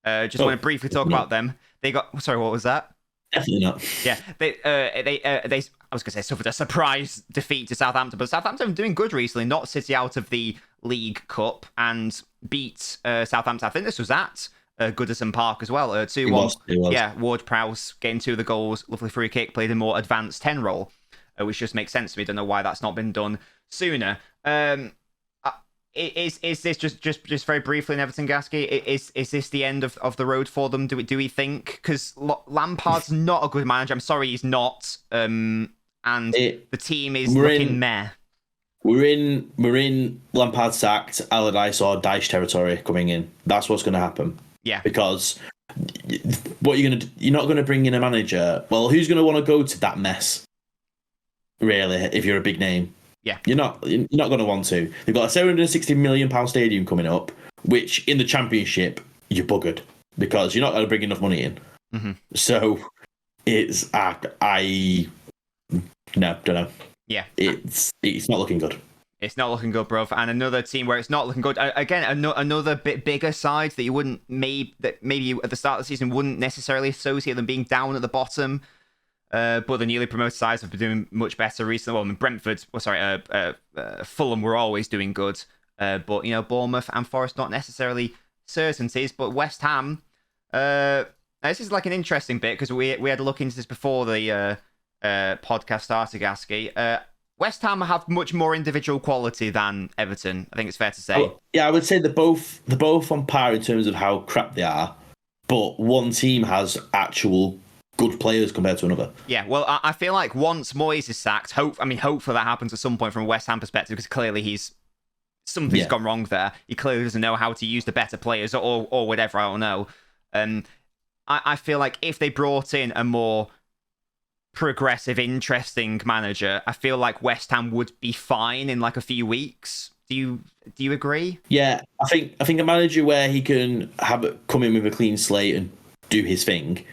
[SPEAKER 1] Want to briefly talk about them. They got. Sorry, what was that?
[SPEAKER 2] Definitely not.
[SPEAKER 1] Yeah, they I was going to say suffered a surprise defeat to Southampton, but Southampton are doing good recently. Not City out of the League Cup and beat Southampton. I think this was at Goodison Park as well. 2-1. Yeah, Ward-Prowse getting 2 of the goals. Lovely free kick. Played a more advanced 10 role, which just makes sense to me. Don't know why that's not been done sooner. Is this just very briefly in Everton, Gaskey? Is this the end of the road for them? Do we think? Because Lampard's not a good manager. I'm sorry, he's not. And the team is looking meh.
[SPEAKER 2] We're in Lampard sacked, Allardyce or Dyche territory coming in. That's what's going to happen.
[SPEAKER 1] Yeah.
[SPEAKER 2] Because you're not going to bring in a manager. Well, who's going to want to go to that mess? Really, if you're a big name.
[SPEAKER 1] Yeah,
[SPEAKER 2] you're not going to want to. They've got a £760 million stadium coming up, which in the Championship you're buggered, because you're not going to bring enough money in.
[SPEAKER 1] Mm-hmm.
[SPEAKER 2] So it's don't know. Yeah, it's not looking good.
[SPEAKER 1] It's not looking good, bruv. And another team where it's not looking good. Again, another bit bigger side that you wouldn't maybe at the start of the season wouldn't necessarily associate them being down at the bottom. But the newly promoted sides have been doing much better recently. Well, Brentford, Fulham were always doing good. But, Bournemouth and Forest, not necessarily certainties. But West Ham, this is like an interesting bit, because we had a look into this before the podcast started, Gaskey. West Ham have much more individual quality than Everton. I think it's fair to say.
[SPEAKER 2] Oh, yeah, I would say they're both on par in terms of how crap they are. But one team has actual good players compared to another.
[SPEAKER 1] Yeah, well, I feel like once Moyes is sacked, hopefully that happens at some point from a West Ham perspective, because clearly something's gone wrong there. He clearly doesn't know how to use the better players or whatever, I don't know. I feel like if they brought in a more progressive, interesting manager, I feel like West Ham would be fine in like a few weeks. Do you agree?
[SPEAKER 2] Yeah, I think a manager where he can come in with a clean slate and do his thing.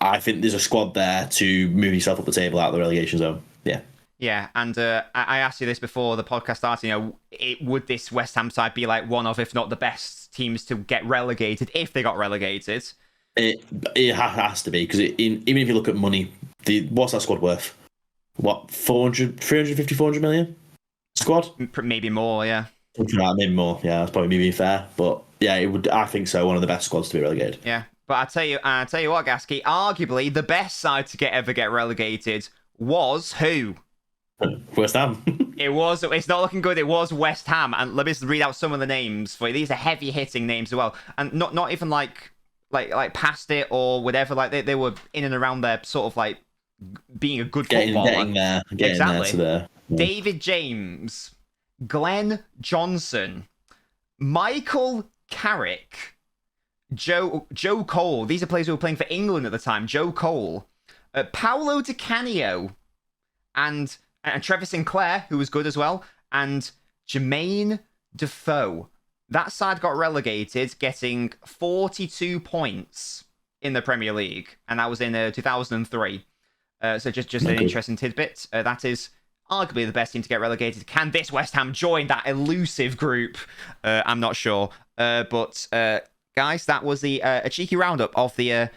[SPEAKER 2] I think there's a squad there to move yourself up the table out of the relegation zone. Yeah.
[SPEAKER 1] Yeah, and I asked you this before the podcast started. Would this West Ham side be like one of, if not the best teams to get relegated if they got relegated?
[SPEAKER 2] It has to be, because even if you look at money, what's that squad worth? What, 350, 400 million? Squad?
[SPEAKER 1] Maybe more, yeah.
[SPEAKER 2] Maybe more, yeah. That's probably maybe fair, but yeah, it would. I think so. One of the best squads to be relegated.
[SPEAKER 1] Yeah. But I tell you what, Gaskey, arguably the best side to ever get relegated was who?
[SPEAKER 2] West Ham.
[SPEAKER 1] It's not looking good. It was West Ham, and let me just read out some of the names for you. These are heavy hitting names as well, and not even like past it or whatever. Like they were in and around there, sort of like being a good footballer.
[SPEAKER 2] Getting there to there. Yeah.
[SPEAKER 1] David James, Glenn Johnson, Michael Carrick, Joe Cole. These are players who were playing for England at the time. Joe Cole, Paolo Di Canio, and Trevor Sinclair, who was good as well, and Jermaine Defoe. That side got relegated, getting 42 points in the Premier League, and that was in 2003. So just an interesting tidbit. That is arguably the best team to get relegated. Can this West Ham join that elusive group? I'm not sure. But guys, that was a cheeky roundup of the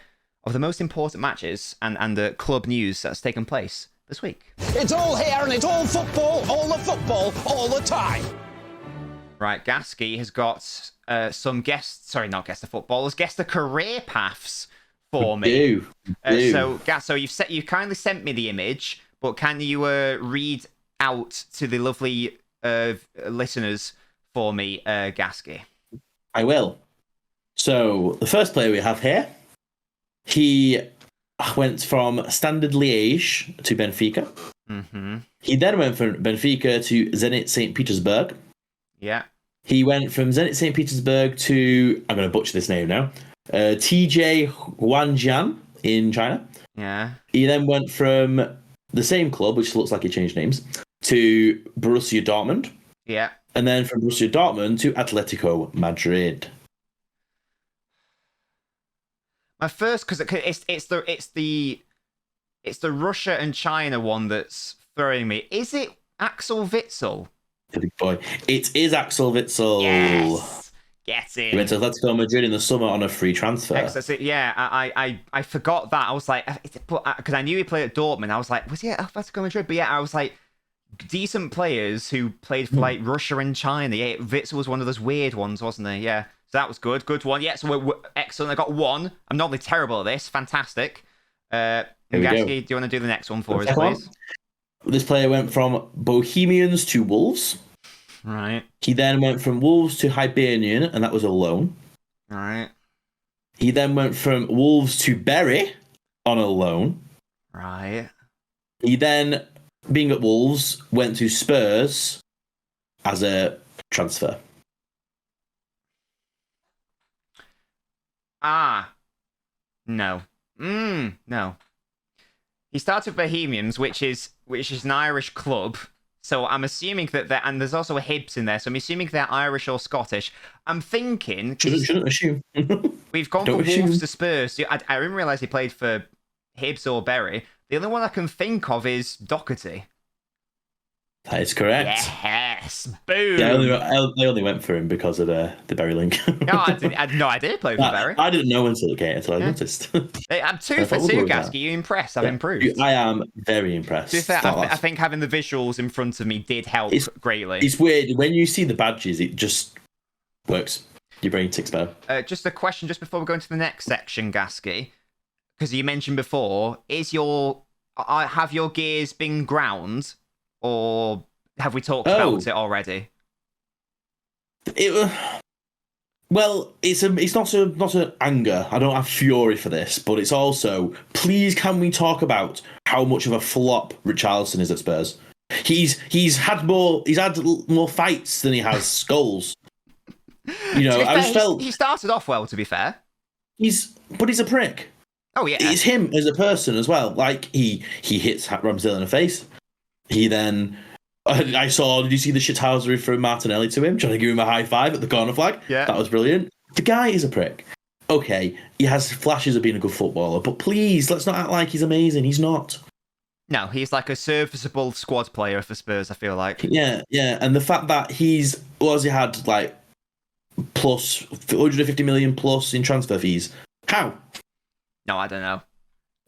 [SPEAKER 1] most important matches and the club news that's taken place this week.
[SPEAKER 3] It's all here and it's all football all the time.
[SPEAKER 1] Right, Gaskey has got some guests. Sorry, not guess the footballers. Guess the career paths for me. So you've kindly sent me the image, but can you read out to the lovely listeners for me, Gaskey?
[SPEAKER 2] I will. So the first player we have here, he went from Standard Liège to Benfica.
[SPEAKER 1] Mm-hmm.
[SPEAKER 2] He then went from Benfica to Zenit St. Petersburg.
[SPEAKER 1] Yeah.
[SPEAKER 2] He went from Zenit St. Petersburg to, I'm going to butcher this name now, TJ Huanjian in China.
[SPEAKER 1] Yeah.
[SPEAKER 2] He then went from the same club, which looks like he changed names, to Borussia Dortmund.
[SPEAKER 1] Yeah.
[SPEAKER 2] And then from Borussia Dortmund to Atletico Madrid.
[SPEAKER 1] My first, because it's the Russia and China one that's throwing me. Is it Axel Witsel?
[SPEAKER 2] The big boy. It is Axel Witsel.
[SPEAKER 1] Yes. Get in.
[SPEAKER 2] He went to Atletico Madrid in the summer on a free transfer.
[SPEAKER 1] That's it. Yeah, I forgot that. I was like, because I knew he played at Dortmund. I was like, was he at Atletico Madrid? But yeah, I was like, decent players who played for like Russia and China. Yeah, Witsel was one of those weird ones, wasn't he? Yeah. So that was good. Good one. Yeah, so we're excellent. I got one. I'm normally terrible at this. Fantastic. Gaskey, do you want to do the next one for us, please?
[SPEAKER 2] This player went from Bohemians to Wolves.
[SPEAKER 1] Right.
[SPEAKER 2] He then went from Wolves to Hibernian, and that was a loan.
[SPEAKER 1] Right.
[SPEAKER 2] He then went from Wolves to Bury on a loan.
[SPEAKER 1] Right.
[SPEAKER 2] He then, being at Wolves, went to Spurs as a transfer.
[SPEAKER 1] No. No. He started with Bohemians, which is an Irish club. So I'm assuming that and there's also a Hibs in there. So I'm assuming they're Irish or Scottish. I'm thinking
[SPEAKER 2] Shouldn't assume.
[SPEAKER 1] We've gone from Wolves to Spurs. I didn't realise he played for Hibs or Bury. The only one I can think of is Doherty.
[SPEAKER 2] That is correct.
[SPEAKER 1] Yes, boom.
[SPEAKER 2] Yeah, they only went for him because of the Bury link.
[SPEAKER 1] No, I had no idea he played for Bury.
[SPEAKER 2] I didn't know until I noticed.
[SPEAKER 1] I'm 2 for 2, Gaskey. You impressed? I've improved.
[SPEAKER 2] I am very impressed.
[SPEAKER 1] To be fair, I think having the visuals in front of me did help greatly.
[SPEAKER 2] It's weird when you see the badges; it just works. Your brain ticks better.
[SPEAKER 1] Just a question, just before we go into the next section, Gaskey, because you mentioned before, have your gears been ground? Or have we talked about it already?
[SPEAKER 2] Well, it's not an anger. I don't have fury for this, but it's also, please can we talk about how much of a flop Richarlison is at Spurs? He's had more fights than he has goals. I just felt
[SPEAKER 1] he started off well. To be fair,
[SPEAKER 2] he's a prick.
[SPEAKER 1] Oh yeah,
[SPEAKER 2] it's him as a person as well. Like he hits Ramsdale in the face. He then, did you see the shithousery from Martinelli to him, trying to give him a high five at the corner flag? Yeah. That was brilliant. The guy is a prick. Okay, he has flashes of being a good footballer, but please, let's not act like he's amazing. He's not.
[SPEAKER 1] No, he's like a serviceable squad player for Spurs, I feel like.
[SPEAKER 2] Yeah, and the fact that he had like plus 150 million plus in transfer fees. How?
[SPEAKER 1] No, I don't know.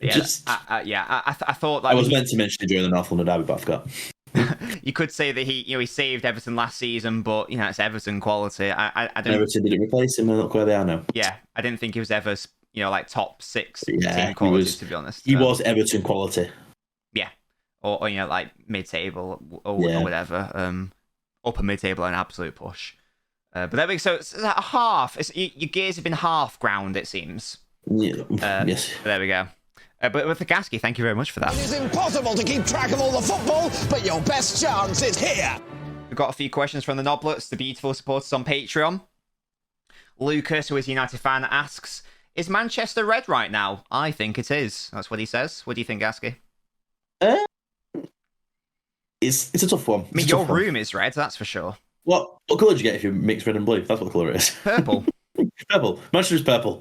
[SPEAKER 1] Yeah, I thought that
[SPEAKER 2] I was meant to mention it during the North London derby, but I forgot.
[SPEAKER 1] You could say that he saved Everton last season, but it's Everton quality. I don't.
[SPEAKER 2] Everton didn't replace him, and look where they are now.
[SPEAKER 1] Yeah, I didn't think he was ever like top 6 team quality, to be honest.
[SPEAKER 2] He was Everton quality.
[SPEAKER 1] Yeah, or like mid-table or whatever. Upper mid-table, an absolute push. But there we go. So it's a half. Your gears have been half ground, it seems.
[SPEAKER 2] Yeah. Yes.
[SPEAKER 1] There we go. But with the Gaskey, thank you very much for that.
[SPEAKER 3] It is impossible to keep track of all the football, but your best chance is here.
[SPEAKER 1] We've got a few questions from the Noblets, the beautiful supporters on Patreon. Lucas, who is a United fan, asks, is Manchester red right now? I think it is. That's what he says. What do you think, Gaskey?
[SPEAKER 2] It's a tough one.
[SPEAKER 1] I mean, your room is red, that's for sure.
[SPEAKER 2] What colour do you get if you mix red and blue? That's what the colour is.
[SPEAKER 1] Purple.
[SPEAKER 2] purple. Manchester's purple.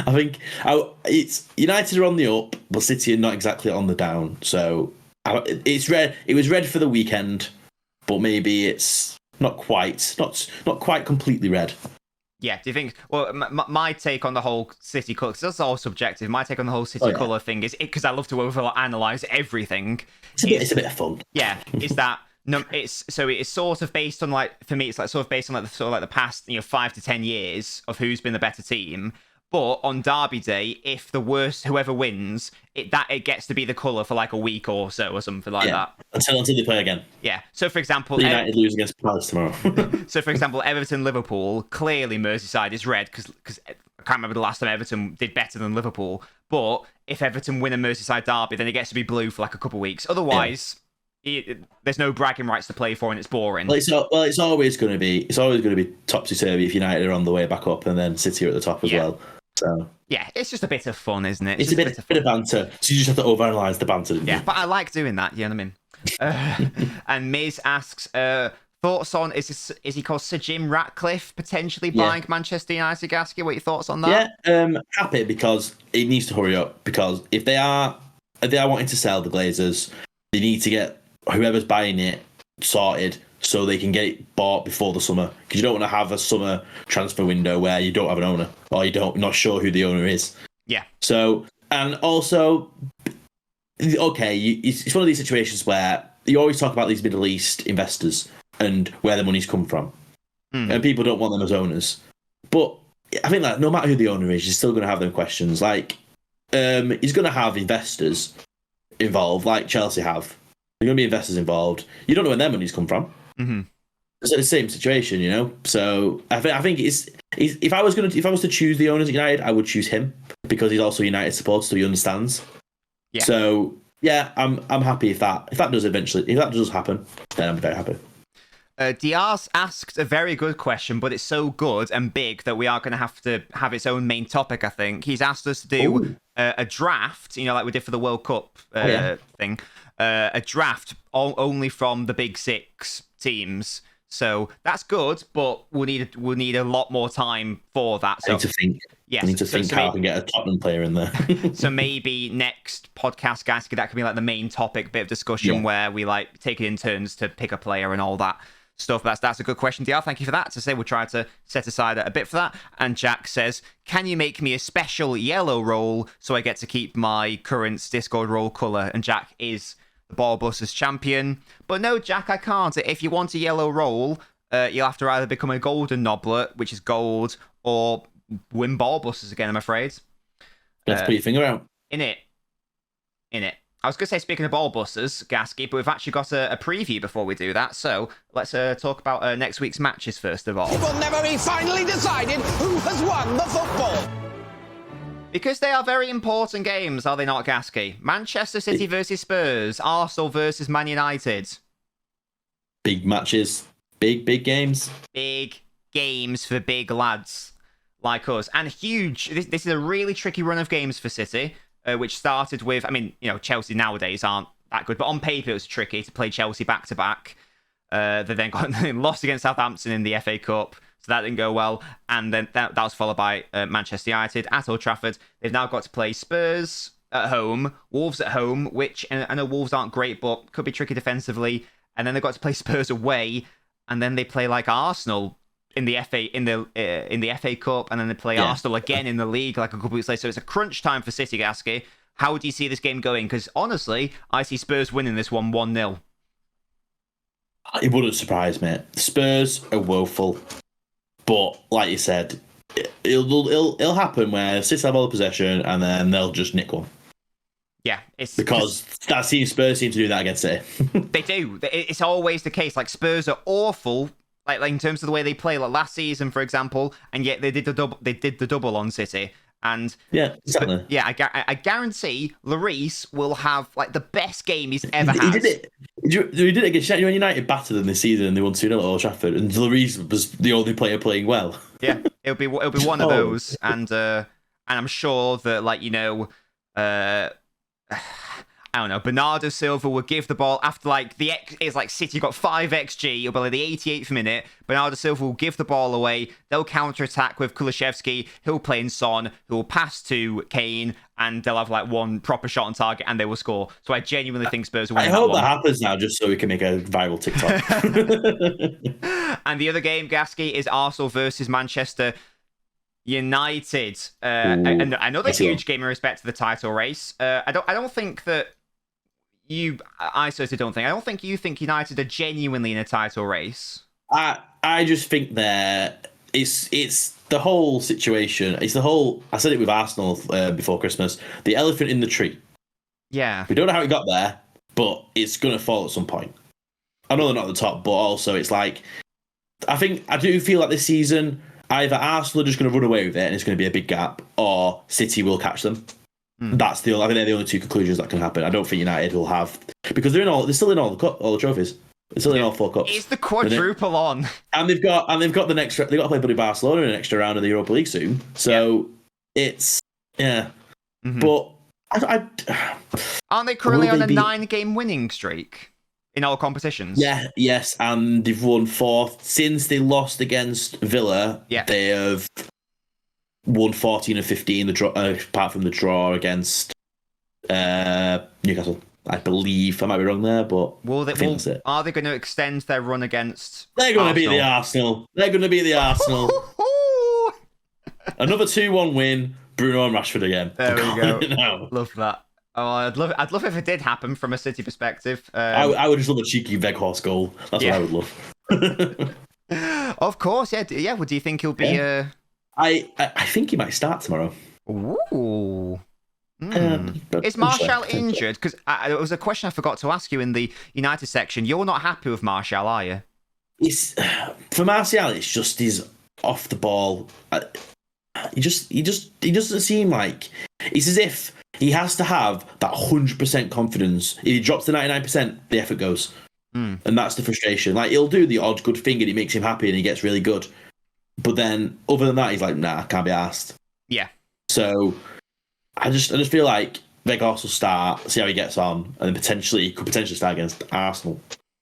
[SPEAKER 2] I think it's United are on the up, but City are not exactly on the down. So it's red. It was red for the weekend, but maybe it's not quite completely red.
[SPEAKER 1] Yeah, do you think? Well, my take on the whole City colour, because that's all subjective. My take on the whole City colour thing is because I love to overanalyze everything.
[SPEAKER 2] It's a bit of fun.
[SPEAKER 1] Yeah, is that no? It's sort of based on for me, it's sort of based on the past 5 to 10 years of who's been the better team. But on Derby Day, if the worst whoever wins, it gets to be the colour for a week or so or something like that.
[SPEAKER 2] Until they play again.
[SPEAKER 1] Yeah. So for example,
[SPEAKER 2] United lose against Palace tomorrow.
[SPEAKER 1] So for example, Everton Liverpool, clearly Merseyside is red because I can't remember the last time Everton did better than Liverpool. But if Everton win a Merseyside derby, then it gets to be blue for a couple of weeks. Otherwise, there's no bragging rights to play for, and it's boring.
[SPEAKER 2] Well, it's always going to be topsy turvy if United are on the way back up, and then City are at the top as well. So
[SPEAKER 1] yeah, it's just a bit of fun, isn't it?
[SPEAKER 2] It's a bit of banter. So you just have to overanalyze the banter.
[SPEAKER 1] Yeah, but I like doing that. You know what I mean? And Miz asks, thoughts on is he called Sir Jim Ratcliffe potentially buying Manchester United? Gaskey, what are your thoughts on that?
[SPEAKER 2] Yeah, happy because it needs to hurry up. Because if they are wanting to sell the Glazers, they need to get whoever's buying it sorted so they can get it bought before the summer. Because you don't want to have a summer transfer window where you don't have an owner or you're not sure who the owner is.
[SPEAKER 1] Yeah.
[SPEAKER 2] So, and also, okay, it's one of these situations where you always talk about these Middle East investors and where the money's come from. And people don't want them as owners. But I think no matter who the owner is, you're still going to have them questions. He's going to have investors involved, like Chelsea have. There are going to be investors involved. You don't know where their money's come from.
[SPEAKER 1] Mm-hmm.
[SPEAKER 2] It's the same situation, So I think if I was to choose the owners at United, I would choose him because he's also a United supporter, so he understands. Yeah. So yeah, I'm happy if that does happen, then I'm very happy.
[SPEAKER 1] Diaz asked a very good question, but it's so good and big that we are going to have its own main topic, I think. He's asked us to do a draft, like we did for the World Cup thing. A draft only from the big six teams. So that's good, but we'll need a lot more time for that. So
[SPEAKER 2] I need to think.
[SPEAKER 1] Yes,
[SPEAKER 2] I need to think how I can get a Tottenham player in there.
[SPEAKER 1] So maybe next podcast, guys, that could be the main topic, bit of discussion where we take it in turns to pick a player and all that stuff. That's a good question, DR. Thank you for that. We'll try to set aside a bit for that. And Jack says, can you make me a special yellow roll so I get to keep my current Discord roll colour? And Jack is the BallBusters champion. But no, Jack, I can't. If you want a yellow roll, you'll have to either become a golden noblet, which is gold, or win BallBusters again, I'm afraid.
[SPEAKER 2] You have to put your finger out.
[SPEAKER 1] In it. I was going to say, speaking of BallBusters, Gaskey, but we've actually got a preview before we do that. So let's talk about next week's matches first of all.
[SPEAKER 3] It will never be finally decided who has won the football.
[SPEAKER 1] Because they are very important games, are they not, Gaskey? Manchester City versus Spurs, Arsenal versus Man United.
[SPEAKER 2] Big matches, big games.
[SPEAKER 1] Big games for big lads like us. And huge. This is a really tricky run of games for City, which started with, Chelsea nowadays aren't that good, but on paper it was tricky to play Chelsea back-to-back. They then got lost against Southampton in the FA Cup. So that didn't go well. And then that was followed by Manchester United at Old Trafford. They've now got to play Spurs at home, Wolves at home, which I know Wolves aren't great, but could be tricky defensively. And then they've got to play Spurs away. And then they play Arsenal in the FA Cup. And then they play Arsenal again in the league a couple weeks later. So it's a crunch time for City, Gaskey. How do you see this game going? Because honestly, I see Spurs winning this one 1-0.
[SPEAKER 2] It wouldn't surprise me. Spurs are woeful. But like you said, it'll happen where City have all the possession and then they'll just nick one.
[SPEAKER 1] Yeah,
[SPEAKER 2] because Spurs seem to do that against City.
[SPEAKER 1] They do. It's always the case. Spurs are awful, like in terms of the way they play. Last season, for example, and yet they did the double. They did the double on City. And
[SPEAKER 2] yeah, exactly.
[SPEAKER 1] Yeah, I guarantee Lloris will have the best game he's ever had.
[SPEAKER 2] He did it. He did it against United battered them this season and they won 2-0 at Old Trafford, and Lloris was the only player playing well.
[SPEAKER 1] Yeah, it'll be one of those, and I'm sure that I don't know, Bernardo Silva will give the ball after it's like City got 5 XG, it'll be like the 88th minute. Bernardo Silva will give the ball away. They'll counter-attack with Kulusevski. He'll play in Son, who will pass to Kane, and they'll have like one proper shot on target and they will score. So I genuinely think Spurs will win.
[SPEAKER 2] I hope that happens now, just so we can make a viral TikTok.
[SPEAKER 1] And the other game, Gaskey, is Arsenal versus Manchester United. Another huge game in respect to the title race. I don't think that I certainly don't think. I don't think you think United are genuinely in a title race.
[SPEAKER 2] I just think it's the whole situation. It's the whole. I said it with Arsenal before Christmas. The elephant in the tree.
[SPEAKER 1] Yeah.
[SPEAKER 2] We don't know how it got there, but it's gonna fall at some point. I know they're not at the top, but also it's like I do feel like this season either Arsenal are just going to run away with it and it's going to be a big gap, or City will catch them. I think they're the only two conclusions that can happen. I don't think United will have, because they're still in all the trophies. They're still in all 4 cups.
[SPEAKER 1] It's the quadruple on,
[SPEAKER 2] and they've got the next. They've got to play Buddy Barcelona in an extra round of the Europa League soon. So it's but
[SPEAKER 1] aren't they currently on a 9-game winning streak in all competitions?
[SPEAKER 2] Yes, and they've won 4 since they lost against Villa. Yeah, they have won 14 and 15. Apart from the draw against Newcastle, I believe. I might be wrong there, but
[SPEAKER 1] are they going to extend their run against?
[SPEAKER 2] They're going to beat the Arsenal. They're going to beat the Arsenal. Another 2-1 win. Bruno and Rashford again.
[SPEAKER 1] There we go. Love that. Oh, I'd love if it did happen from a City perspective.
[SPEAKER 2] I would just love a cheeky Weghorst goal. That's what I would love.
[SPEAKER 1] Of course, yeah. Well, do you think he'll be?
[SPEAKER 2] Yeah. I think he might start tomorrow.
[SPEAKER 1] Ooh. Is Martial injured? Because it was a question I forgot to ask you in the United section. You're not happy with Martial, are you?
[SPEAKER 2] For Martial, it's just he's off the ball. He doesn't seem like it's as if he has to have that 100% confidence. If he drops to 99%, the effort goes. And that's the frustration. Like, he'll do the odd good thing and it makes him happy and he gets really good. But then, other than that, he's like, nah, I can't be asked.
[SPEAKER 1] Yeah.
[SPEAKER 2] So, I just feel like Weghorst will start, see how he gets on, and then he could potentially start against Arsenal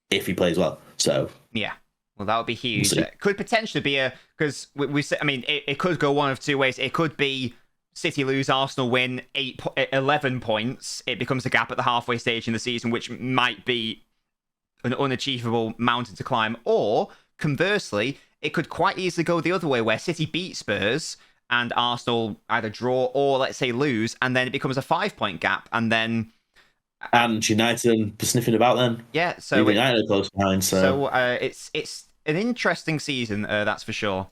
[SPEAKER 2] if he plays well. So,
[SPEAKER 1] yeah. Well, that would be huge. It could potentially be because it could go one of two ways. It could be City lose, Arsenal win, 11 points. It becomes a gap at the halfway stage in the season, which might be an unachievable mountain to climb. Or, conversely, it could quite easily go the other way, where City beat Spurs and Arsenal either draw or, let's say, lose, and then it becomes a 5-point gap, and then...
[SPEAKER 2] And United sniffing about then.
[SPEAKER 1] Yeah, so...
[SPEAKER 2] United are close behind, so...
[SPEAKER 1] It's an interesting season, that's for sure.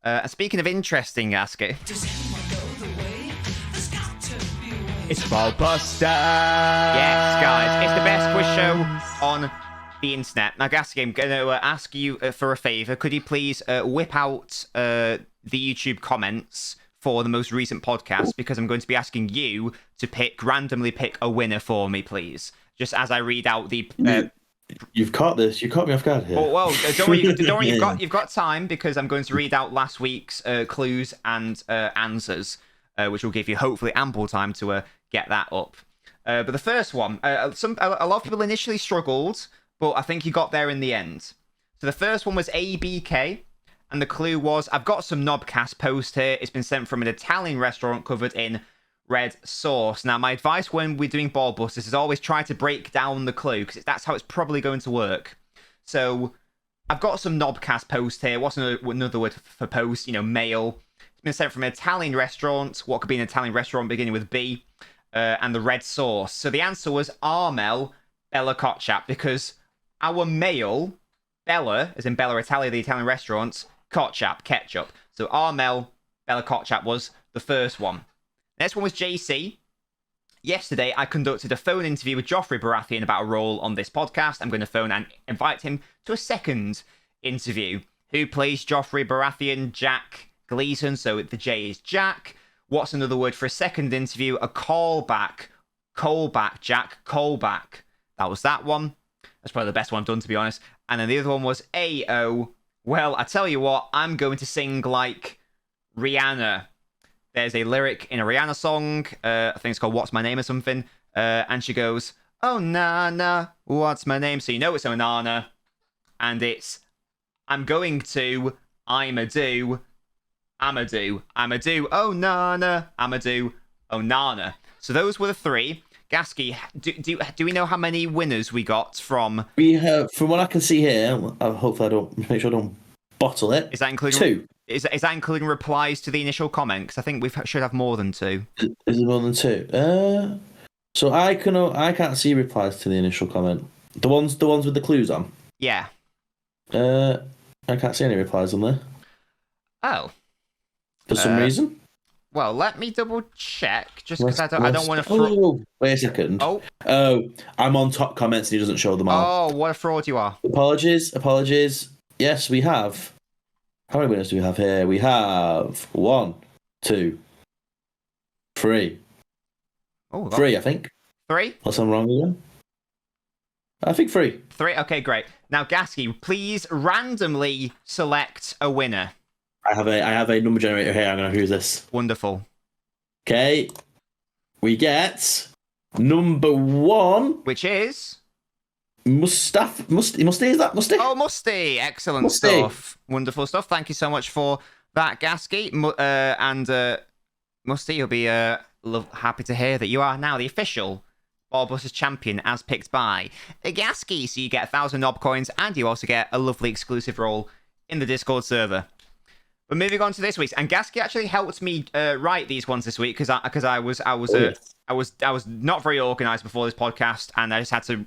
[SPEAKER 1] And speaking of interesting, Gaskey... It's BallBusters! Yes, guys, it's the best quiz show on the internet. Now, Gaskey, I'm going to ask you for a favour. Could you please whip out the YouTube comments for the most recent podcast, because I'm going to be asking you to randomly pick a winner for me, please. Just as I read out the...
[SPEAKER 2] You've caught this. You caught me off guard here.
[SPEAKER 1] Oh, well, don't worry, you've got time, because I'm going to read out last week's clues and answers, which will give you hopefully ample time to get that up. But the first one, a lot of people initially struggled, but I think you got there in the end. So the first one was ABK, and the clue was, I've got some NOBCAS post here. It's been sent from an Italian restaurant covered in red sauce. Now, my advice when we're doing BallBusters is always try to break down the clue, because that's how it's probably going to work. So I've got some NOBCAS post here. What's another word for post? Mail. It's been sent from an Italian restaurant. What could be an Italian restaurant beginning with B? And the red sauce. So the answer was Armel Bella Kotchap, because our mail, Bella, as in Bella Italia, the Italian restaurant, Kotchap, ketchup. So Armel Bella Kotchap was the first one. Next one was JC. Yesterday, I conducted a phone interview with Joffrey Baratheon about a role on this podcast. I'm going to phone and invite him to a second interview. Who plays Joffrey Baratheon? Jack Gleason. So the J is Jack. What's another word for a second interview? A callback. Callback, Jack. Callback. That was that one. That's probably the best one I've done, to be honest. And then the other one was AO. Well, I tell you what, I'm going to sing like Rihanna. There's a lyric in a Rihanna song. I think it's called What's My Name or something. and she goes, "Oh Nana, what's my name?" So you know it's Onana, and it's I'm going to, I'm a do, oh Nana, oh Nana. So those were the three. Gaskey, do we know how many winners we got from?
[SPEAKER 2] We have, from what I can see here, hopefully I don't, make sure I don't bottle it.
[SPEAKER 1] Is that including
[SPEAKER 2] 2?
[SPEAKER 1] Is that including replies to the initial comment? Because I think we should have more than 2.
[SPEAKER 2] Is it more than 2? So I can't see replies to the initial comment. The ones with the clues on.
[SPEAKER 1] Yeah.
[SPEAKER 2] I can't see any replies on there.
[SPEAKER 1] Oh.
[SPEAKER 2] For some reason.
[SPEAKER 1] Well, let me double check, just because I don't want to.
[SPEAKER 2] Wait a second.
[SPEAKER 1] Oh,
[SPEAKER 2] I'm on top comments and he doesn't show them all.
[SPEAKER 1] Oh, what a fraud you are!
[SPEAKER 2] Apologies. Yes, we have. How many winners do we have here? We have 1, 2, 3.
[SPEAKER 1] Oh,
[SPEAKER 2] 3, I think.
[SPEAKER 1] 3?
[SPEAKER 2] Unless I'm wrong again. I think 3.
[SPEAKER 1] 3. Okay, great. Now, Gaskey, please randomly select a winner.
[SPEAKER 2] I have a number generator here. I'm going to use this.
[SPEAKER 1] Wonderful.
[SPEAKER 2] Okay. We get number 1,
[SPEAKER 1] which is
[SPEAKER 2] Musty. Is that Musty?
[SPEAKER 1] Oh, Musty. Excellent stuff. Wonderful stuff. Thank you so much for that, Gaskey. And Musty, you'll be happy to hear that you are now the official BallBusters champion as picked by Gaskey. So you get 1,000 Nob coins and you also get a lovely exclusive role in the Discord server. But moving on to this week's, and Gaskey actually helped me write these ones this week because I was not very organised before this podcast, and I just had to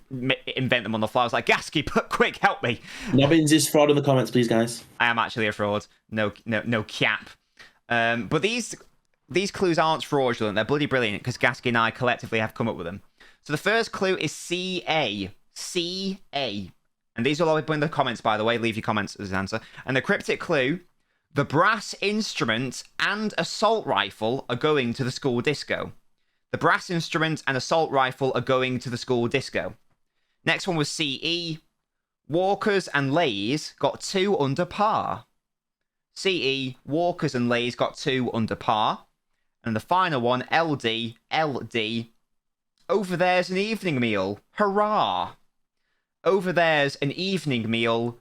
[SPEAKER 1] invent them on the fly. I was like, Gaskey, quick, help me.
[SPEAKER 2] Nobbins is fraud in the comments, please, guys.
[SPEAKER 1] I am actually a fraud. No cap. But these clues aren't fraudulent. They're bloody brilliant because Gaskey and I collectively have come up with them. So the first clue is CA. CA. And these will all be in the comments, by the way. Leave your comments as an answer. And the cryptic clue: the brass instrument and assault rifle are going to the school disco. The brass instrument and assault rifle are going to the school disco. Next one was CE. Walkers and Lays got 2 under par. CE, Walkers and Lays got 2 under par. And the final one, LD. Over there's an evening meal. Hurrah. Over there's an evening meal.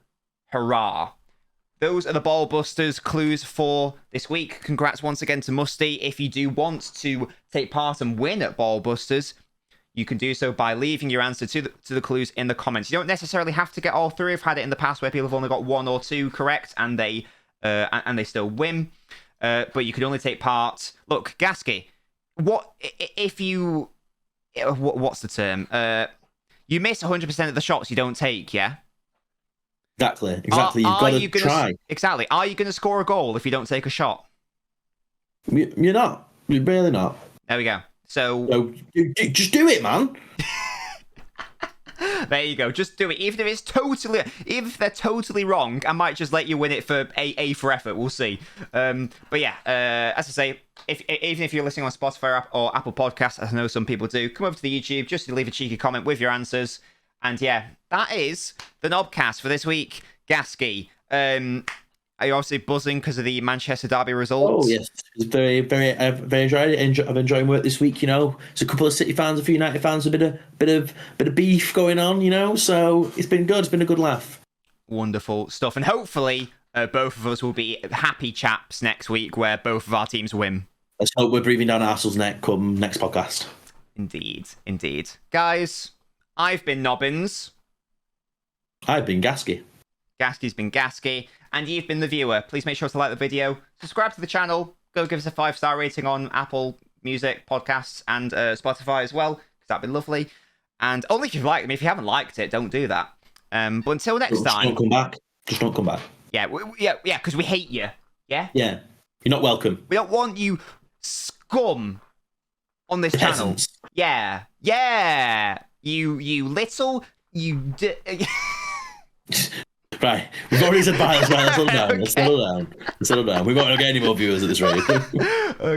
[SPEAKER 1] Hurrah. Those are the BallBusters clues for this week. Congrats once again to Musty. If you do want to take part and win at BallBusters, you can do so by leaving your answer to the clues in the comments. You don't necessarily have to get all 3. I've had it in the past where people have only got 1 or 2 correct and they still win. But you can only take part. Look, Gaskey, what's the term? You miss 100% of the shots you don't take, yeah?
[SPEAKER 2] Exactly. You've got to try.
[SPEAKER 1] Exactly. Are you going to score a goal if you don't take a shot?
[SPEAKER 2] You're not. You're really not.
[SPEAKER 1] There we go. So
[SPEAKER 2] just do it, man.
[SPEAKER 1] There you go. Just do it. Even if they're totally wrong, I might just let you win it for A for effort. We'll see. But yeah, as I say, even if you're listening on Spotify or Apple Podcasts, as I know some people do, come over to the YouTube just to leave a cheeky comment with your answers. And yeah, that is the NobCast for this week. Gaskey, are you obviously buzzing because of the Manchester derby results?
[SPEAKER 2] Oh yes, it's very enjoyed it. I've enjoyed work this week. You know, there's a couple of City fans, a few United fans, a bit of beef going on. You know, so it's been good. It's been a good laugh.
[SPEAKER 1] Wonderful stuff, and hopefully both of us will be happy chaps next week, where both of our teams win.
[SPEAKER 2] Let's hope we're breathing down Arsenal's neck come next podcast.
[SPEAKER 1] Indeed, guys. I've been Nobbins.
[SPEAKER 2] I've been Gaskey.
[SPEAKER 1] Gaskey's been Gaskey. And you've been the viewer. Please make sure to like the video, subscribe to the channel, go give us a 5-star rating on Apple Music, Podcasts, and Spotify as well, because that'd be lovely. And only if you've liked them. If you haven't liked it, don't do that. But until next time...
[SPEAKER 2] Don't come back. Just don't come back.
[SPEAKER 1] Yeah, because we hate you. Yeah?
[SPEAKER 2] Yeah. You're not welcome.
[SPEAKER 1] We don't want you scum on this channel. Yeah. You little...
[SPEAKER 2] Right, we've already said bye. Let's settle down. Let's settle down. We won't get any more viewers at this rate.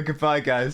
[SPEAKER 1] Goodbye, guys.